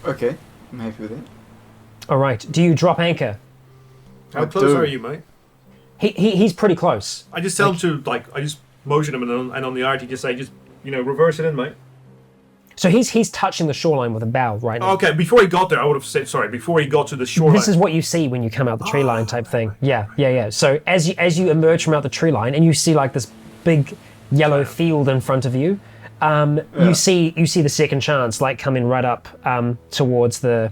Okay, I'm happy with that. All right. Do you drop anchor? How I close do. are you, mate? He's pretty close. I just tell him to, I just motion him, and on the art, he just say, reverse it in, mate. So he's touching the shoreline with a bow right now. Okay, before he got there, I would have said, sorry, before he got to the shoreline. This is what you see when you come out the tree line type thing. Yeah. So as you emerge from out the tree line and you see like this big yellow field in front of you, you see the second chance like coming right up towards the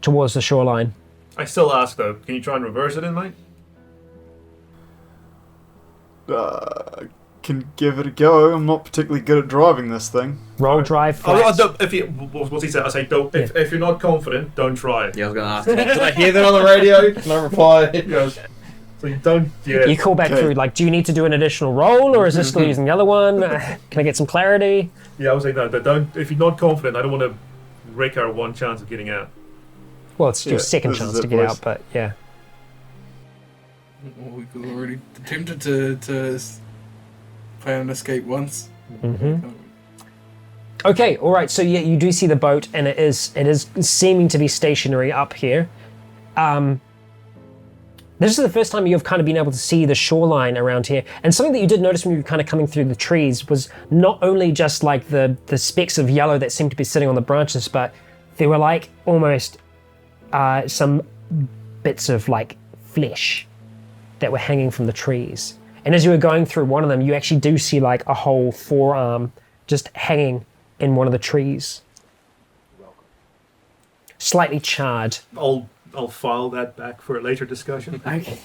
shoreline. I still ask, though, can you try and reverse it in, mate? Can give it a go. I'm not particularly good at driving this thing. Roll drive Oh, flat. what's he said? I say, don't. If you're not confident, don't try it. Yeah, I was going to ask. Did I hear that on the radio? Can I reply? Yes. So you don't. Yeah. You call back Okay. through, like, do you need to do an additional roll, or is this still using the other one? Can I get some clarity? Yeah, I was like, no, don't. If you're not confident, I don't want to wreck our one chance of getting out. Well, it's your Yeah, second this is chance it, to get boys. out, but yeah. Well, we could already attempted to plan an escape once. Okay, all right. So yeah, you do see the boat, and it is seeming to be stationary up here. This is the first time you've kind of been able to see the shoreline around here. And something that you did notice when you were kind of coming through the trees was not only just like the specks of yellow that seemed to be sitting on the branches, but there were like almost some bits of like flesh that were hanging from the trees. And as you were going through one of them, you actually do see like a whole forearm just hanging in one of the trees. Slightly charred. I'll file that back for a later discussion. Okay.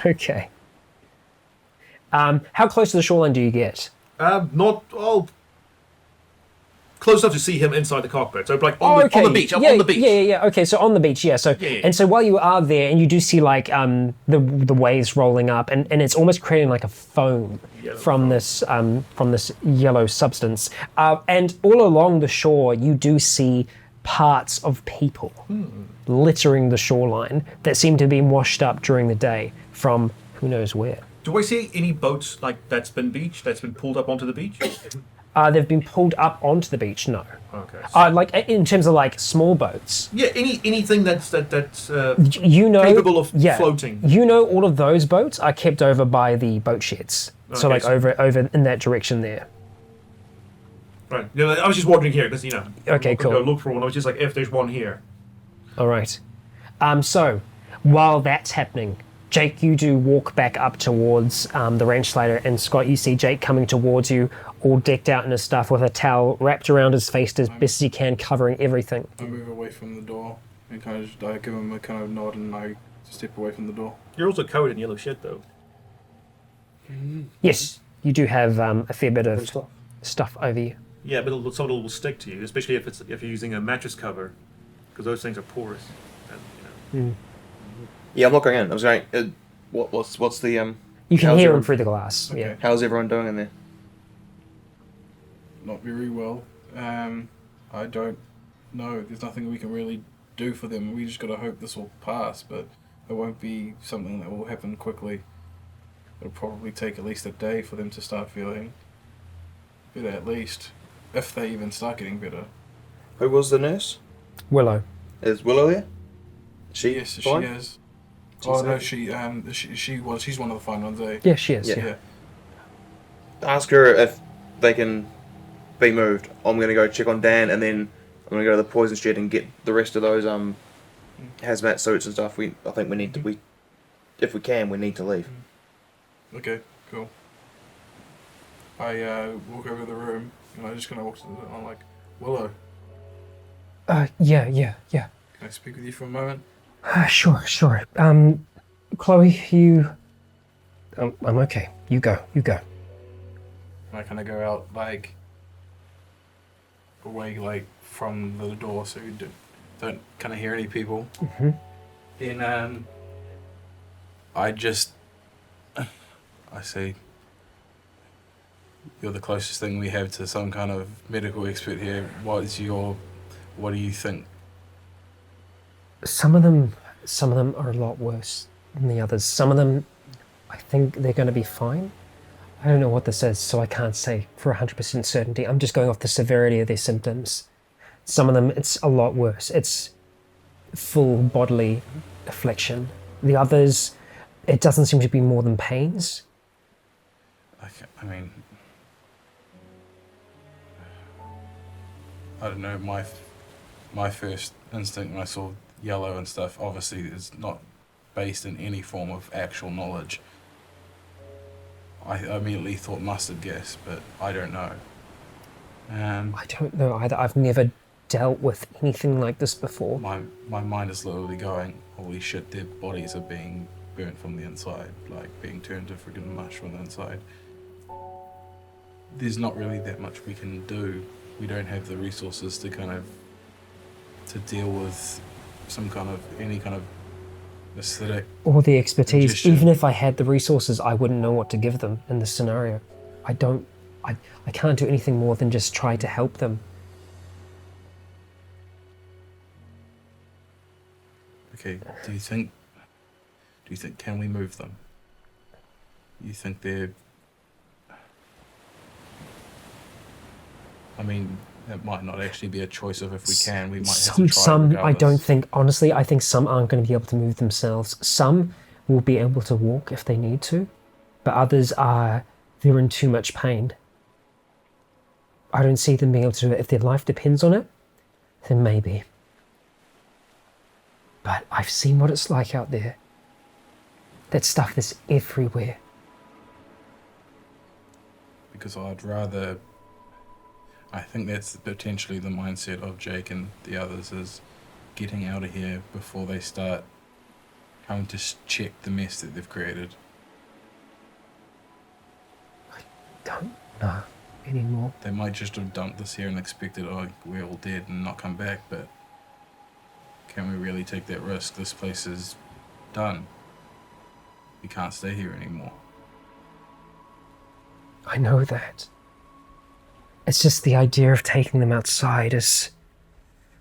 Okay. How close to the shoreline do you get? Not all close enough to see him inside the cockpit. So like on the beach. I'm yeah, on the beach. Yeah. Okay, so on the beach, yeah. So Yeah. and so while you are there, and you do see like the waves rolling up, and it's almost creating like a foam from this yellow substance. And all along the shore, you do see parts of people littering the shoreline that seem to be washed up during the day from who knows where. Do I see any boats like that's been pulled up onto the beach? They've been pulled up onto the beach. No. Okay. Like in terms of like small boats. Yeah, anything that's You know, capable of floating. You know, all of those boats are kept over by the boat sheds. So Okay, like so- over in that direction there. Right. Yeah, I was just wondering here because Okay, I could go cool. look for one. I was just like, if there's one here. All right. So while that's happening, Jake, you do walk back up towards the range slider, and Scott, you see Jake coming towards you, all decked out in his stuff with a towel wrapped around his face as best as he can, covering everything. I move away from the door and kind of just, I give him a kind of nod and I step away from the door. You're also covered in yellow shit, though. Yes, you do have a fair bit of stuff over you. Yeah, but some of it will stick to you, especially if you're using a mattress cover, because those things are porous. And, Yeah, I'm not going in. I was going. What's the You can how's hear him everyone- through the glass. Okay. Yeah. How's everyone doing in there? Not very well. I don't know. There's nothing we can really do for them. We just gotta hope this will pass, but it won't be something that will happen quickly. It'll probably take at least a day for them to start feeling better, at least, if they even start getting better. Who was the nurse? Willow. Is Willow there? She Yes, fine? she is. She's Oh no, okay? she's one of the fine ones, eh? Yeah, she is. Yeah. Yeah. Ask her if they can be moved. I'm gonna go check on Dan, and then I'm gonna go to the poison shed and get the rest of those hazmat suits and stuff. I think we need to. If we can, we need to leave. Okay, cool. I walk over to the room and I just kind of walk to the door. I'm like, Willow, Yeah. can I speak with you for a moment? Sure. Chloe, you. I'm okay. You go. And I kind of go out like away like from the door so you don't kind of hear any people. Mm-hmm. Then I say, you're the closest thing we have to some kind of medical expert here. What do you think? Some of them are a lot worse than the others. Some of them, I think they're going to be fine. I don't know what this is, so I can't say for 100% certainty. I'm just going off the severity of their symptoms. Some of them, it's a lot worse. It's full bodily affliction. The others, it doesn't seem to be more than pains. I mean, I don't know. My first instinct when I saw yellow and stuff, obviously, is not based in any form of actual knowledge. I immediately thought mustard gas, but I don't know. I don't know either. I've never dealt with anything like this before. My mind is literally going, holy shit, their bodies are being burnt from the inside, like being turned to freaking mush from the inside. There's not really that much we can do. We don't have the resources to to deal with any kind of aesthetic. Or the expertise. Magician. Even if I had the resources, I wouldn't know what to give them in this scenario. I can't do anything more than just try to help them. Okay, do you think can we move them? You think they're... I mean, it might not actually be a choice of if we can, we might have to try Some I regardless. don't think, honestly, I think some aren't going to be able to move themselves. Some will be able to walk if they need to, but others they're in too much pain. I don't see them being able to do it. If their life depends on it, then maybe. But I've seen what it's like out there. That stuff is everywhere. Because I think that's potentially the mindset of Jake and the others, is getting out of here before they start having to check the mess that they've created. Don't know anymore. They might just have dumped this here and expected, oh, we're all dead and not come back, but can we really take that risk? This place is done. We can't stay here anymore. I know that. It's just the idea of taking them outside, is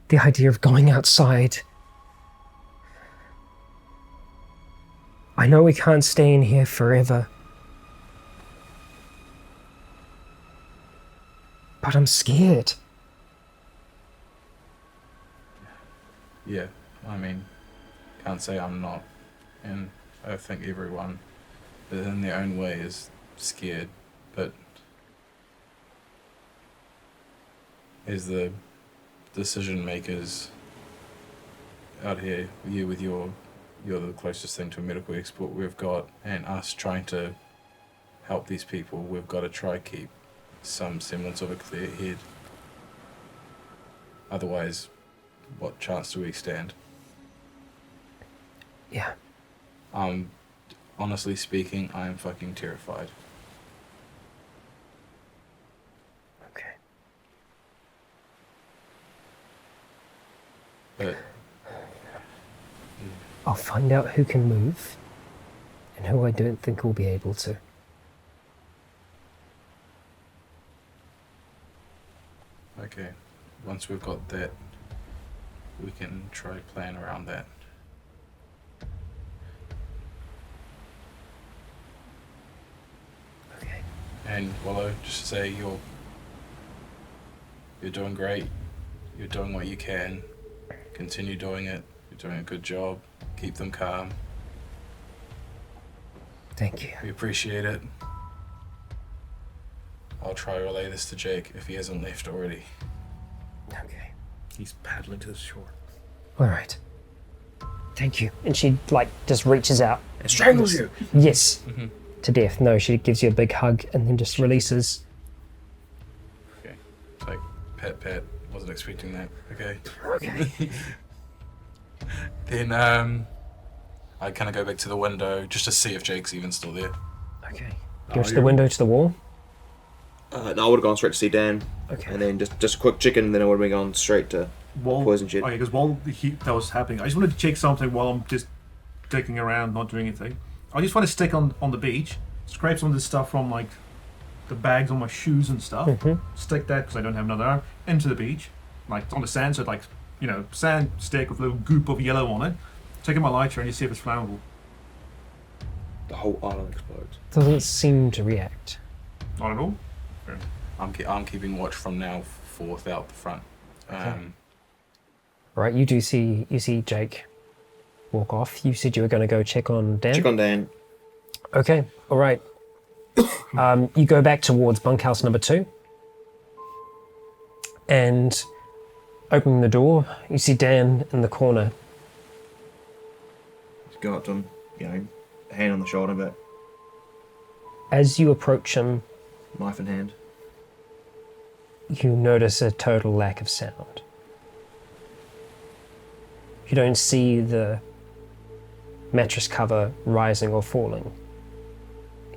the idea of going outside. I know we can't stay in here forever. But I'm scared. Yeah, I mean, can't say I'm not. And I think everyone, in their own way, is scared. But as the decision makers out here, you're the closest thing to a medical expert we've got, and us trying to help these people, we've got to try keep some semblance of a clear head. Otherwise, what chance do we stand? Yeah. Honestly speaking, I am fucking terrified. Okay. But I'll find out who can move and who I don't think will be able to. Okay. Once we've got that, we can try plan around that. Okay. And Willow, just to say you're doing great. You're doing what you can. Continue doing it. You're doing a good job. Keep them calm. Thank you. We appreciate it. I'll try to relay this to Jake if he hasn't left already. Okay. He's paddling to the shore. All right. Thank you. And she just reaches out. It strangles you. Yes. Mhm. To death. No, she gives you a big hug and then just releases. Okay. It's like, pat. Wasn't expecting that. Okay. Okay. Then, I kind of go back to the window just to see if Jake's even still there. Okay. Go to the window, to the wall. No, I would have gone straight to see Dan, Okay. and then just a quick chicken, and then I would have been gone straight to poison shit. Oh yeah, because while that was happening, I just wanted to check something while I'm just digging around, not doing anything. I just want to stick on the beach, scrape some of this stuff from like the bags on my shoes and stuff, stick that, because I don't have another arm, into the beach, like on the sand, so like, sand stick with a little goop of yellow on it. Take in my lighter and just see if it's flammable. The whole island explodes. Doesn't seem to react. Not at all. I'm keeping watch from now forth out the front. Right, you see Jake walk off. You said you were going to go check on Dan? Check on Dan. Okay, all right. You go back towards bunkhouse number 2. And opening the door, you see Dan in the corner. Just go up to him, hand on the shoulder, but As you approach him, knife in hand. you notice a total lack of sound. You don't see the mattress cover rising or falling.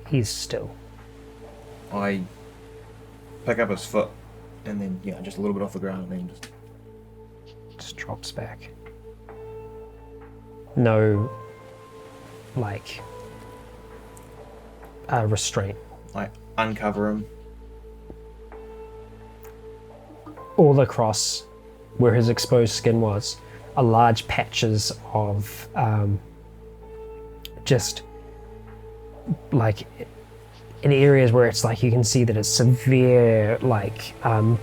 He's still. I pick up his foot, and then just a little bit off the ground, and then Just drops back. No, restraint. Uncover him. All across where his exposed skin was are large patches of just in areas where it's you can see that it's severe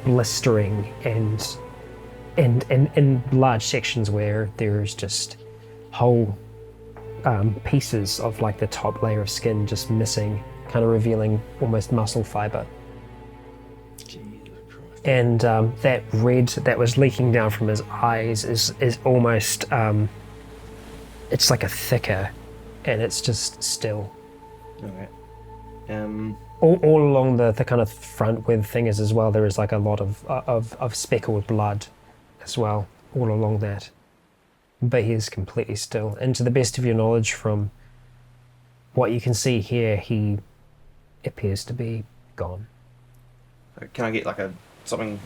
blistering and in large sections where there's just whole pieces of the top layer of skin just missing, kind of revealing almost muscle fiber. And that red that was leaking down from his eyes is almost it's like a thicker, and it's just still. Okay. All along the kind of front where the thing is as well, there is a lot of speckled blood as well, all along that. But he is completely still. And to the best of your knowledge, from what you can see here, he appears to be gone. Can I get something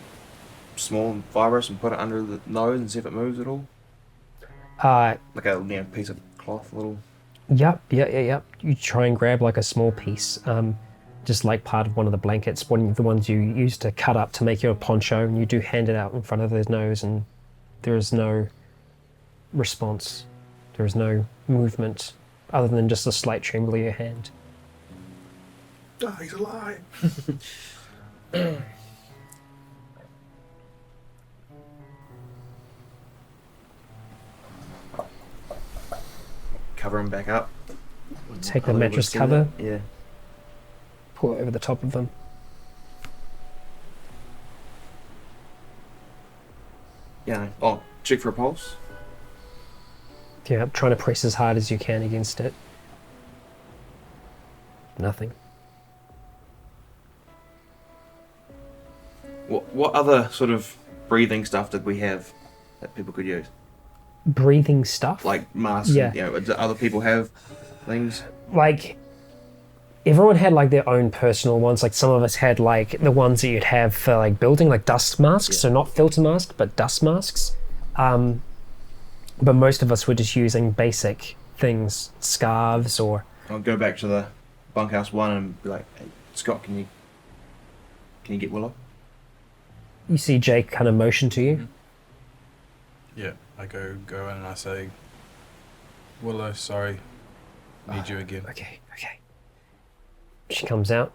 small and fibrous and put it under the nose and see if it moves at all? Like a piece of cloth, a little. Yep. You try and grab a small piece, just part of one of the blankets, one of the ones you use to cut up to make your poncho, and you do hand it out in front of his nose, and there is no response. There is no movement other than just a slight tremble of your hand. Oh, he's alive. Cover him back up. Take the I'll mattress see cover, that. Yeah. pull it over the top of him. Yeah. Oh, check for a pulse. Yeah, trying to press as hard as you can against it. Nothing. What other sort of breathing stuff did we have that people could use? Breathing stuff? Like masks? Yeah. Do other people have things? Everyone had their own personal ones. Some of us had the ones that you'd have for building, dust masks. Yeah. So not filter masks, but dust masks. but most of us were just using basic things, scarves or... I'll go back to the bunkhouse one and be like, hey, Scott, can you get Willow? You see Jake kind of motion to you. Yeah, I go in and I say, Willow, sorry, need you again. Okay. She comes out.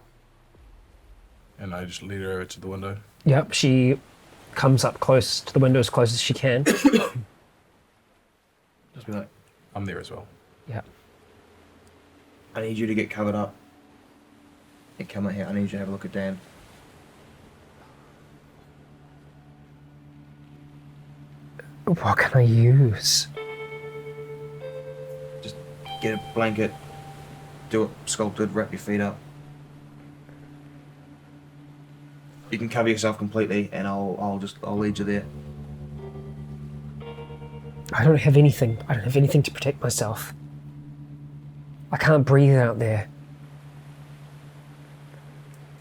And I just lead her over to the window. Yep, she comes up close to the window as close as she can. Just be like, I'm there as well. Yeah. I need you to get covered up. And come out here, I need you to have a look at Dan. What can I use? Just get a blanket, do it sculpted, wrap your feet up. You can cover yourself completely, and I'll lead you there. I don't have anything. I don't have anything to protect myself. I can't breathe out there.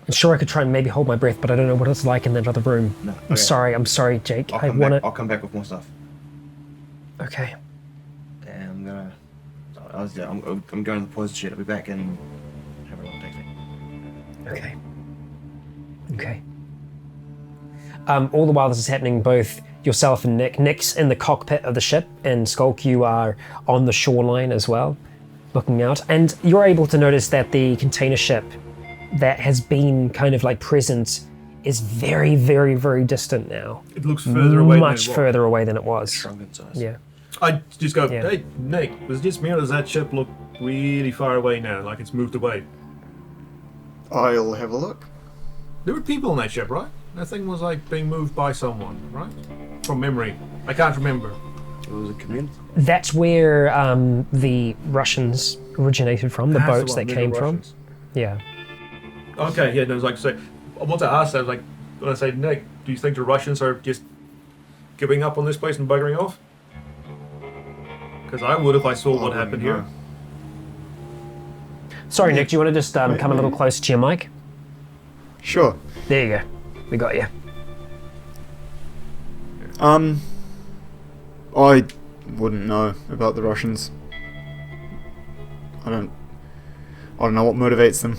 I'm sure I could try and maybe hold my breath, but I don't know what it's like in that other room. No, I'm sorry, Jake. I'll come back with more stuff. Okay. And I'm going to the poison shed. I'll be back and have a long day. Okay. All the while this is happening, both yourself and Nick's in the cockpit of the ship, and Skulk, you are on the shoreline as well, looking out. And you're able to notice that the container ship that has been kind of like present is very, very, very distant now. It looks further away. Much further away than it was. Shrunken size. Yeah. I just go, Yeah. hey, Nick, was it just me or does that ship look really far away now, like it's moved away? I'll have a look. There were people on that ship, right? That thing was like being moved by someone, right? From memory. I can't remember. It was a community. That's where the Russians originated from, the That's boats one, that the came from. Russians. Yeah. Okay, yeah, no, I was like, say, once I asked that, I was like, when I say, Nick, do you think the Russians are just giving up on this place and buggering off? Because I would if I saw what happened here. Sorry, Nick, do you want to just come a little closer to your mic? Sure. There you go. We got you. I wouldn't know about the Russians. I don't know what motivates them.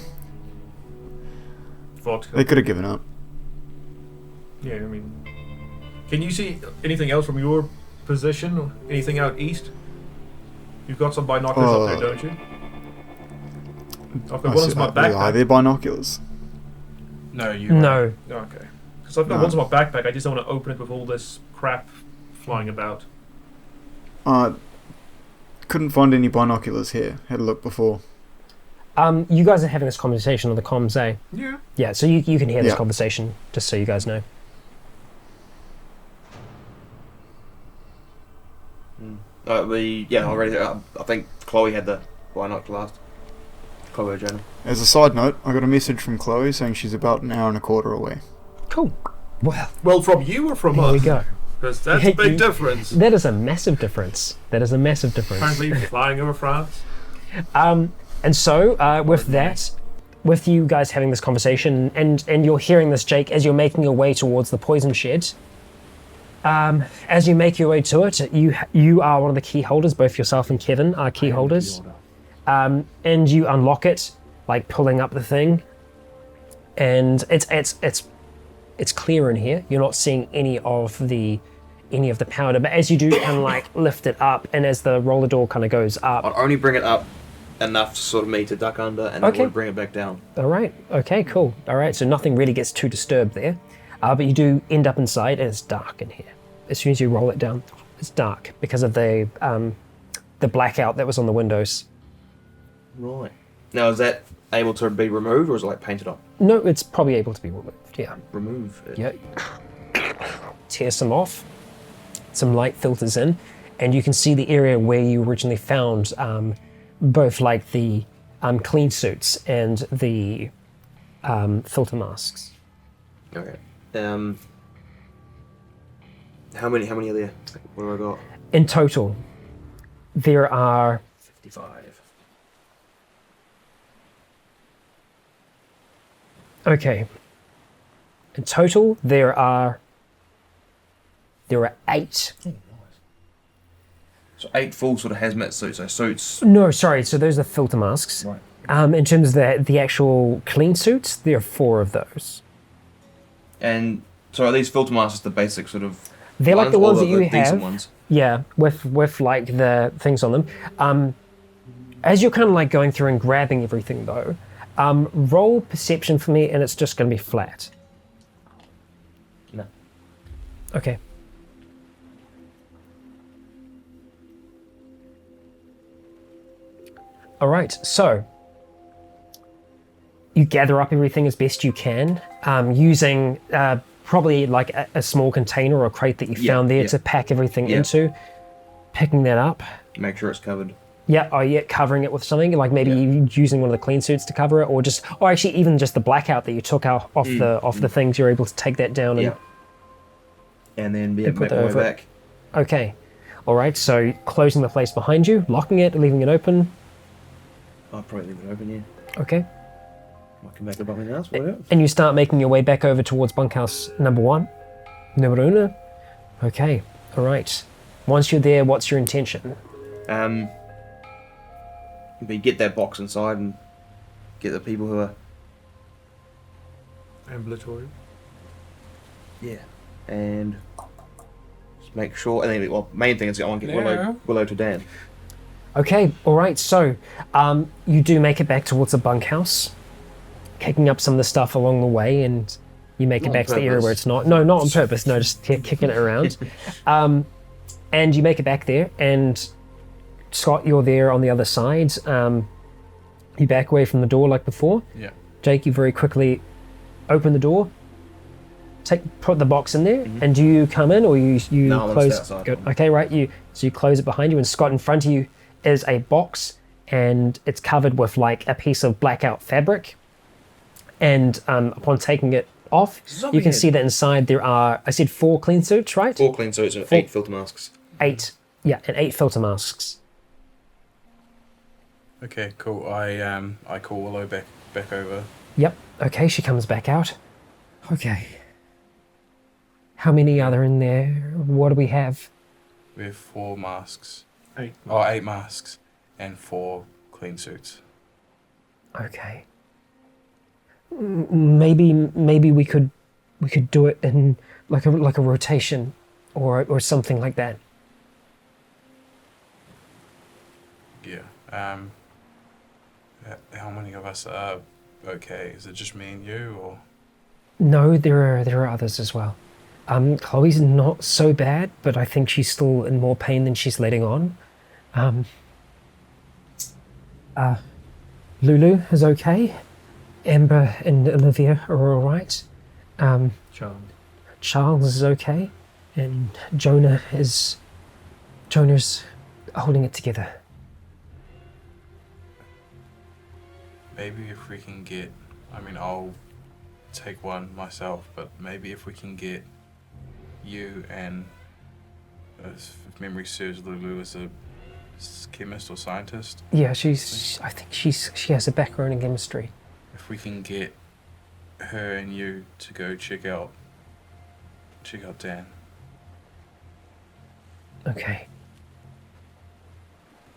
Vodka. They could have given up. Yeah, I mean, can you see anything else from your position? Anything out east? You've got some binoculars up there, don't you? I've got one on my Are backpack. they binoculars? No, you. No. Okay. Because I've got ones in my backpack. I just don't want to open it with all this crap flying about. Couldn't find any binoculars here. Had a look before. You guys are having this conversation on the comms, eh? Yeah. Yeah, so you can hear this Yeah. conversation, just so you guys know. Already. I think Chloe had the binoculars. Chloe or Jenna. As a side note, I got a message from Chloe saying she's about an hour and a quarter away. Cool. Well, from you or from There us? we go. Because that's a big difference. That is a massive difference. Apparently flying over France. And so, with you guys having this conversation, and you're hearing this, Jake, as you're making your way towards the poison shed, as you make your way to it, you are one of the key holders, both yourself and Kevin are key holders. And you unlock it, like pulling up the thing, and it's clear in here. You're not seeing any of the powder, but as you do kind of like lift it up, and as the roller door kind of goes up. I'll only bring it up enough for sort of me to duck under, and then we'll bring it back down. All right. Okay. Cool. All right. So nothing really gets too disturbed there, but you do end up inside, and it's dark in here. As soon as you roll it down, it's dark because of the blackout that was on the windows. Right. Now, is that able to be removed, or is it like painted on? No, it's probably able to be removed. Yeah. Remove it. Yeah. Tear some off. Some light filters in, and you can see the area where you originally found both like the clean suits and the filter masks. Okay. How many are there? What do I got? In total, there are 55. okay. In total, there are 8. So 8 full sort of hazmat suits, so suits. No, sorry. So those are filter masks. Right. In terms of the actual clean suits, there are 4 of those. And so are these filter masks the basic sort of They're like the or ones that you decent have. ones? Yeah, with like the things on them. As you're kind of like going through and grabbing everything though, roll perception for me, and it's just going to be flat. No. Okay. All right, so you gather up everything as best you can, using probably like a small container or crate that you found there to pack everything into, picking that up. Make sure it's covered. Yeah, covering it with something, like maybe using one of the clean suits to cover it, or actually even just the blackout that you took out off the things, you're able to take that down and then put make that my way over it. back. Okay. All right, so closing the place behind you, locking it, leaving it open. I'll probably leave it open, yeah. Okay. I can make it something else, whatever. And you start making your way back over towards bunkhouse number 1. Numero uno. Okay, all right. Once you're there, what's your intention? We get that box inside and get the people who are... Ambulatory. Yeah. And just make sure... And then, well, main thing is I want to get Willow to Dan. Okay, all right, so you do make it back towards the bunkhouse, kicking up some of the stuff along the way, and you make it back to the area where it's not. No, not on purpose, no, just kicking it around. And you make it back there, and Scott, you're there on the other side. You back away from the door like before. Yeah. Jake, you very quickly open the door, put the box in there, and do you come in, or you No, close? I'm outside. Good. Okay, right. So you close it behind you, and Scott, in front of you is a box, and it's covered with like a piece of blackout fabric. And upon taking it off, you can see that inside there are, I said 4 clean suits, right? 4 clean suits and 8 filter masks. 8, yeah, and 8 filter masks. Okay, cool. I call Willow back over. Yep. Okay, she comes back out. Okay. How many are there in there? What do we have? We have 4 masks. 8. Oh, 8 masks and 4 clean suits. Okay. Maybe we could do it in like a rotation, or something like that. Yeah. How many of us are okay? Is it just me and you, or? No, there are others as well. Chloe's not so bad, but I think she's still in more pain than she's letting on. Lulu is okay. Amber and Olivia are all right. Charles is okay, and Jonah's holding it together. Maybe if we can get, I mean, I'll take one myself, but maybe if we can get you and, if memory serves, Lulu as a chemist or scientist. Yeah, I think she has a background in chemistry. If we can get her and you to go check out Dan. Okay.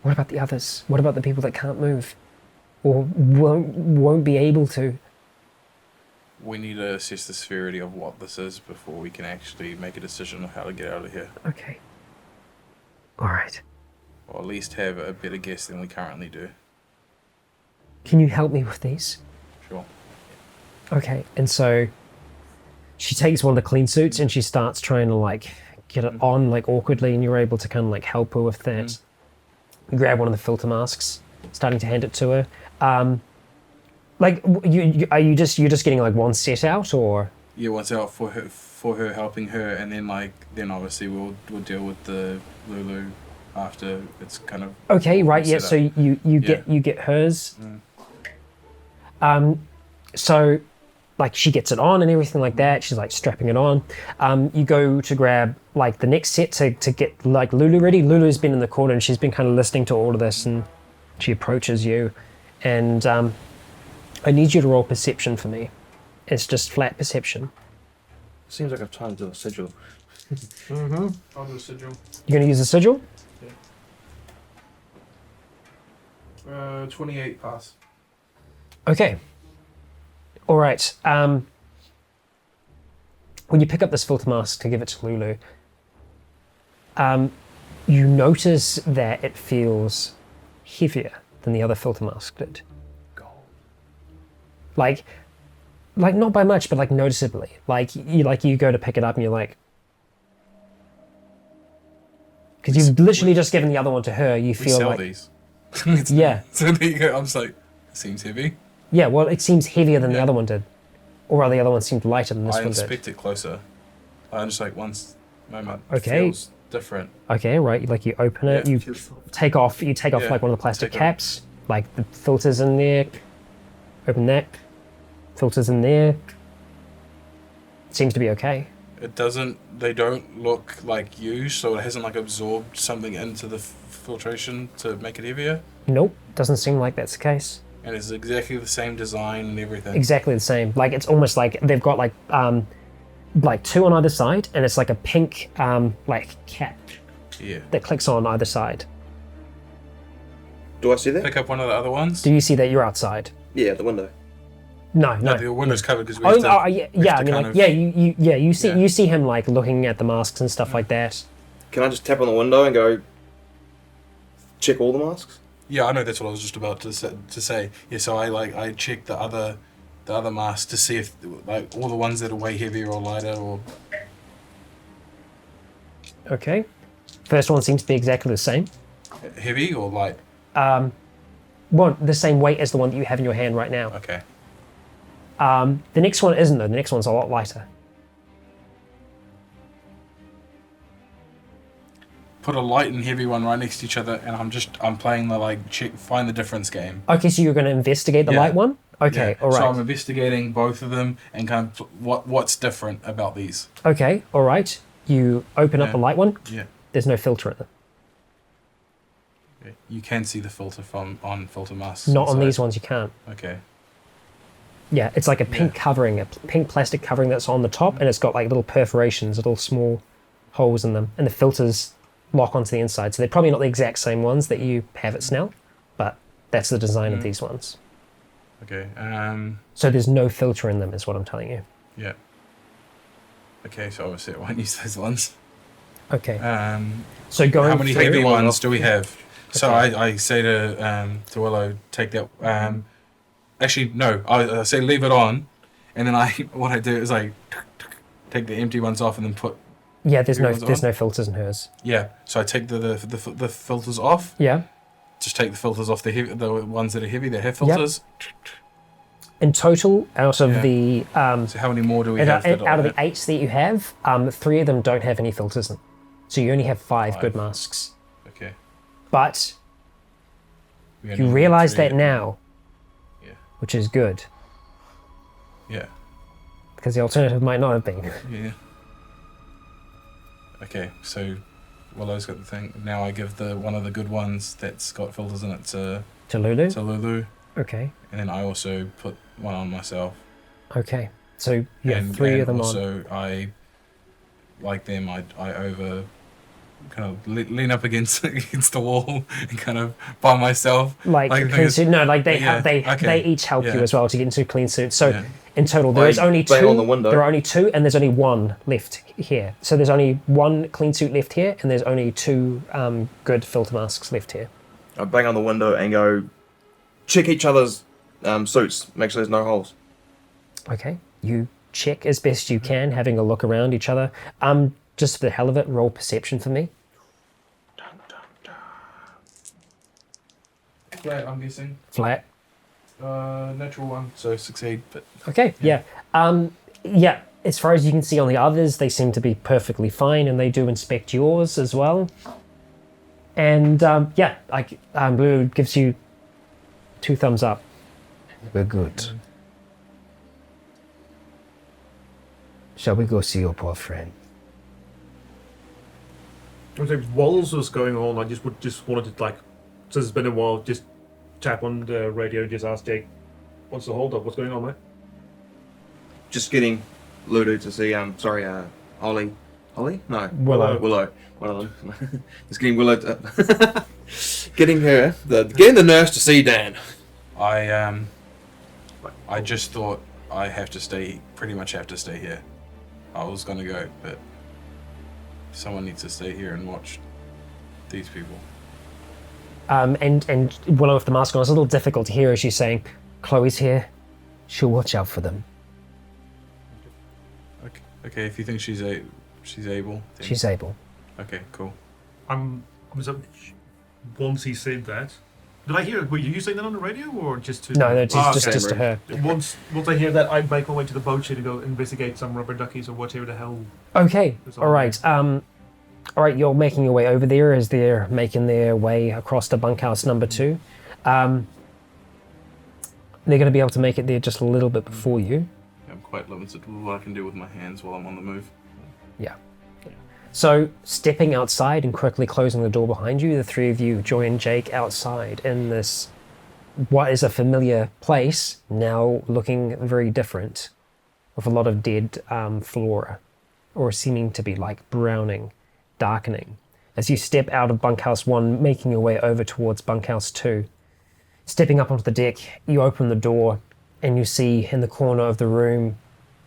What about the others? What about the people that can't move? Or won't be able to? We need to assess the severity of what this is before we can actually make a decision on how to get out of here. Okay. All right. Or at least have a better guess than we currently do. Can you help me with these? Sure. Okay, and so she takes one of the clean suits and she starts trying to like get it on like awkwardly, and you're able to kind of like help her with that. You grab one of the filter masks, starting to hand it to her. Like you're just getting like one set out, or? Yeah, one's out for her helping her, and then obviously we'll deal with the Lulu after it's kind of. Okay, right, yeah. set So up. you get hers. So like she gets it on and everything like that. She's like strapping it on. You go to grab like the next set to get like Lulu ready. Lulu's been in the corner and she's been kind of listening to all of this, and she approaches you, and I need you to roll perception for me. It's just flat perception. Seems like I've time to do a sigil. I'll do a sigil. You're going to use a sigil? Yeah. 28 pass. Okay. All right. When you pick up this filter mask to give it to Lulu, you notice that it feels heavier than the other filter mask did. Like not by much, but like noticeably. Like you go to pick it up and you're like, because you've literally just given the other one to her. You We feel sell like these. yeah, So there you go. I'm just like, it seems heavy. yeah. Well, it seems heavier than the Yeah. other one did, or the other one seemed lighter than this I one did. inspect it closer. I'm just like, once moment Okay. feels different. Okay, right. Like you open it, Yeah. you take off Yeah, like one of the plastic take off. caps, like the filters in there. Open that, filters in there. Seems to be okay. It doesn't. They don't look like used, so it hasn't like absorbed something into the filtration to make it heavier. Nope, doesn't seem like that's the case. And it's exactly the same design and everything. Exactly the same. Like it's almost like they've got like two on either side, and it's like a pink like cap Yeah. that clicks on either side. Do I see that? Pick up one of the other ones. Do you see that you're outside? Yeah, the window. No. No, the window's covered because we Oh, have to. yeah. we have I to mean, kind like, of- yeah. You see, Yeah. you see him like looking at the masks and stuff like that. Can I just tap on the window and go check all the masks? Yeah, I know. That's what I was just about to say. Yeah, so I checked the other masks to see if like all the ones that are way heavier or lighter or Okay. First one seems to be exactly the same. heavy or light. One, the same weight as the one that you have in your hand right now. Okay. The next one isn't though. The next one's a lot lighter. Put a light and heavy one right next to each other, and I'm playing the like find the difference game. Okay, so you're going to investigate the Yeah. light one. Okay, Yeah. all right. So I'm investigating both of them and kind of what's different about these. Okay, all right. You open up Yeah. the light one. Yeah. There's no filter in them. Okay. You can see the filter from on filter masks. Not on inside. these ones. You can't. Okay. Yeah, it's like a pink covering, a pink plastic covering that's on the top, and it's got like little perforations, little small holes in them, and the filters lock onto the inside. So they're probably not the exact same ones that you have at Snell, but that's the design of these ones. Okay. So there's no filter in them, is what I'm telling you. Yeah. Okay, so obviously I won't use those ones. Okay. Um, So going how many through, heavy one ones off. do we have? So Okay. I say to Willow, take that. Actually, no. I say leave it on, and then what I do is I take the empty ones off and then put. yeah, there's Everyone's no on? filters in hers. Yeah. So I take the filters off. Yeah. Just take the filters off the ones that are heavy that have filters. In total, out of Yeah. the So how many more do we out, have? that out of are- the 8 that you have, 3 of them don't have any filters in. So you only have 5 good masks. Okay. But We only you need realise 3. that now, Yeah. which is good, Yeah. because the alternative might not have been. Yeah. Okay, so Willow's got the thing. Now I give the one of the good ones that's got filters in it to To Lulu? Lulu, Okay. and then I also put one on myself. Okay. So you have and, 3 and of them on. also I like them. I over kind of lean up against the wall and kind of by myself. Like the clean thing is- suit? No, like they Yeah, have they okay, they each help you yeah. as well to get into clean suits. So Yeah. in total, there is I only bang 2. on the window. There are only 2, and there's only 1 left here. So there's only 1 clean suit left here, and there's only 2 good filter masks left here. I bang on the window and go check each other's suits. Make sure there's no holes. Okay. You check as best you can, having a look around each other. Just for the hell of it, roll perception for me. Flat, I'm guessing. Flat. Natural one, so succeed. But Okay. Yeah. Yeah. As far as you can see on the others, they seem to be perfectly fine, and they do inspect yours as well. And yeah, Blue gives you 2 thumbs up. We're good. Shall we go see your poor friend? I think while this was going on, I just wanted to, like, since it's been a while, just tap on the radio, just ask Jake, what's the hold up? What's going on, mate? Just getting Ludo to see. Holly. Holly? No. Willow. Willow. One of them. Just getting Willow to getting the nurse to see Dan. I just thought I pretty much have to stay here. I was gonna go, but someone needs to stay here and watch these people. And Willow with the mask on, it's a little difficult to hear as she's saying, Chloe's here. She'll watch out for them. Okay, if you think she's able. Then... She's able. Okay, cool. Once he said that, did I hear? Were you saying that on the radio or just to? No, just to her. Once I hear that, I make my way to the boat shed to go investigate some rubber duckies or whatever the hell. Okay, all right. All right, you're making your way over there as they're making their way across to bunkhouse number 2. They're going to be able to make it there just a little bit before you. I'm quite limited with what I can do with my hands while I'm on the move. Yeah. So, stepping outside and quickly closing the door behind you, the three of you join Jake outside in this, what is a familiar place, now looking very different, with a lot of dead flora, or seeming to be like browning, darkening. As you step out of bunkhouse 1, making your way over towards bunkhouse 2, stepping up onto the deck, you open the door and you see in the corner of the room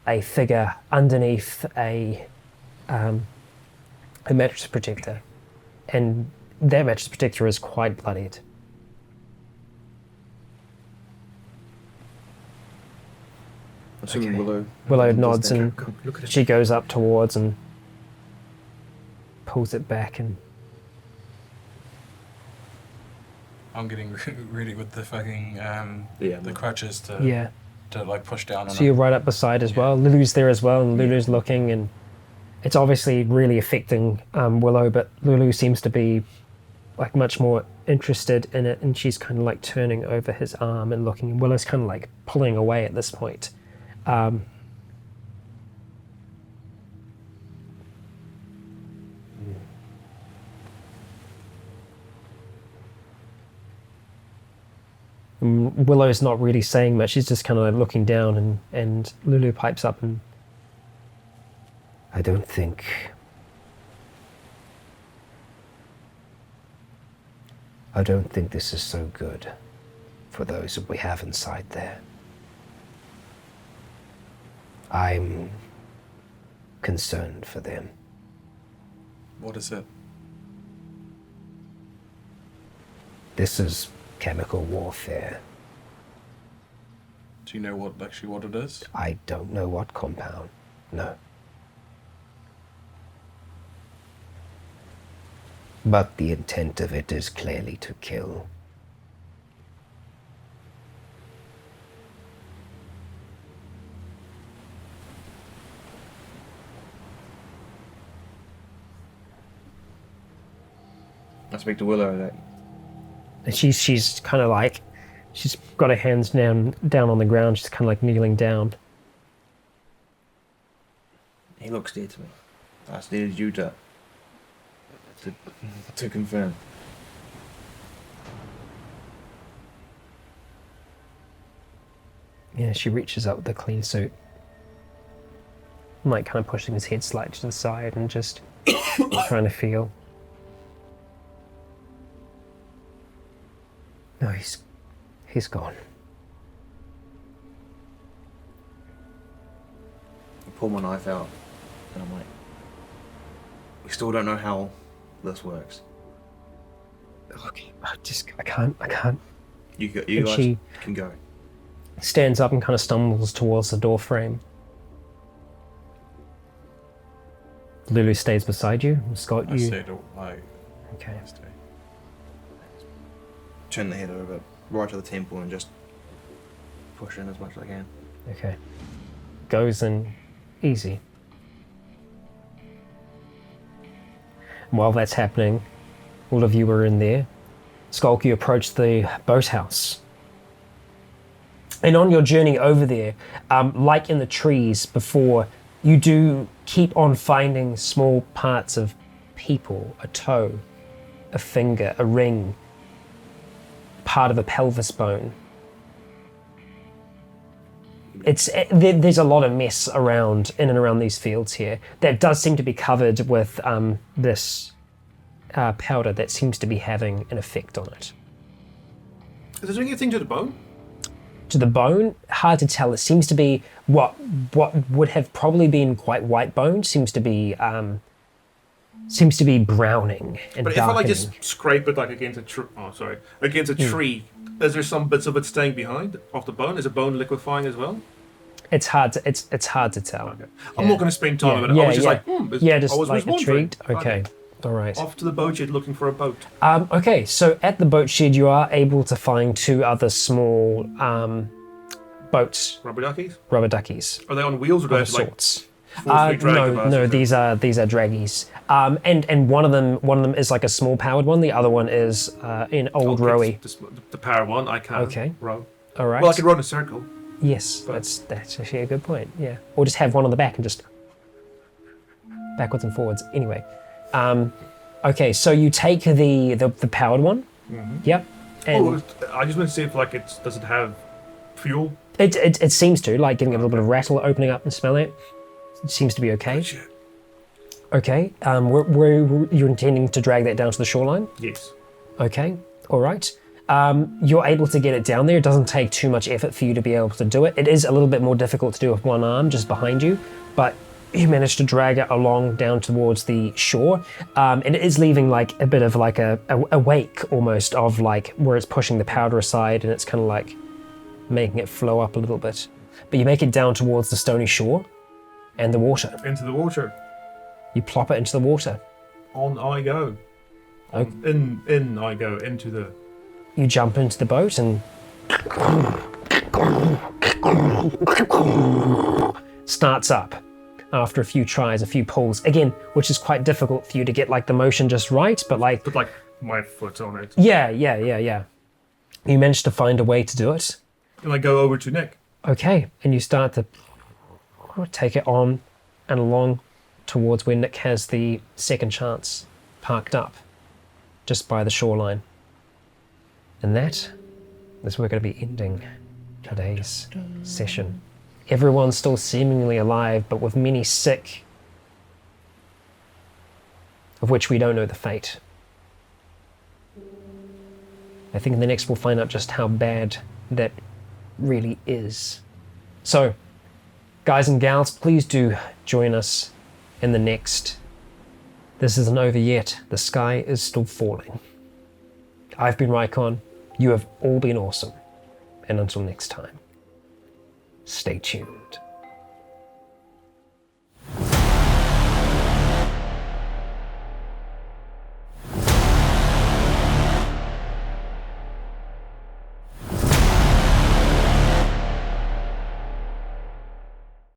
a figure underneath a mattress protector, and that mattress protector is quite bloodied. Assuming Willow nods and she goes up towards and pulls it back, and I'm getting ready with the fucking the crutches to like push down on so you're right up beside as well. Lulu's there as well, and Lulu's looking, and it's obviously really affecting Willow, but Lulu seems to be like much more interested in it, and she's kind of like turning over his arm and looking, and Willow's kind of like pulling away at this point. Willow's not really saying much. She's just kind of like looking down, and Lulu pipes up and... I don't think this is so good for those that we have inside there. I'm concerned for them. What is it? This is chemical warfare. Do you know what it is? I don't know what compound. No. But the intent of it is clearly to kill. I speak to Willow. That And she's kind of like, she's got her hands down on the ground. She's kind of like kneeling down. he looks dead to me. I just needed you to confirm. Yeah, she reaches up with the clean suit. Like kind of pushing his head slightly to the side and just trying to feel. No, he's gone. I pull my knife out and I'm like, we still don't know how this works. Okay, I can't. You And guys she can go. stands up and kind of stumbles towards the door frame. Lulu stays beside you. Scott, I you... say to Okay. stay. Turn the head over right to the temple and just push in as much as I can. Okay. Goes in easy. While that's happening, all of you are in there. Skulk, you approach the boathouse. And on your journey over there, like in the trees before, you do keep on finding small parts of people, a toe, a finger, a ring, part of a pelvis bone. There's a lot of mess around, in and around these fields here, that does seem to be covered with this powder that seems to be having an effect on it. Is it doing anything to the bone? To the bone, hard to tell. It seems to be what would have probably been quite white bone seems to be browning and But darkening. if I like just scrape it like against a tree, is there some bits of it staying behind off the bone? Is the bone liquefying as well? It's hard to tell. Okay. I'm not going to spend time with it. I was just like, just I was like wondering. intrigued. Okay, all right. Off to the boat shed looking for a boat. Okay, so at the boat shed, you are able to find 2 other small boats, Rubber duckies? rubber duckies Are they on wheels or do they of have to like sorts. forcefully drag the bastard? No, these are draggies. And one of them is like a small powered one. The other one is an old rowy. The power one, I can Okay. row. All right. Well, I can run a circle. Yes, that's actually a good point. Yeah, or just have one on the back and just backwards and forwards. Anyway, okay. So you take the powered one. Mm-hmm. Yep. And I just want to see if does it have fuel? it seems to like getting a little bit of rattle opening up and smelling it. It seems to be okay. Shit. Okay. Where you're intending to drag that down to the shoreline? Yes. Okay. All right. You're able to get it down there. It doesn't take too much effort for you to be able to do it. It is a little bit more difficult to do with one arm just behind you, but you manage to drag it along down towards the shore. And it is leaving like a bit of like a wake almost of like where it's pushing the powder aside and it's kind of like making it flow up a little bit. But you make it down towards the stony shore and the water. Into the water. You plop it into the water. On I go. In I go into the. You jump into the boat and starts up after a few tries, a few pulls. Again, which is quite difficult for you to get like the motion just right, but like... Put like my foot on it. Yeah. You managed to find a way to do it. And I go over to Nick. Okay, and you start to take it on and along towards where Nick has the second chance parked up just by the shoreline. And that is where we're going to be ending today's session. Everyone's still seemingly alive, but with many sick, of which we don't know the fate. I think in the next we'll find out just how bad that really is. So, guys and gals, please do join us in the next. This isn't over yet. The sky is still falling. I've been Rycon. You have all been awesome. And until next time, stay tuned.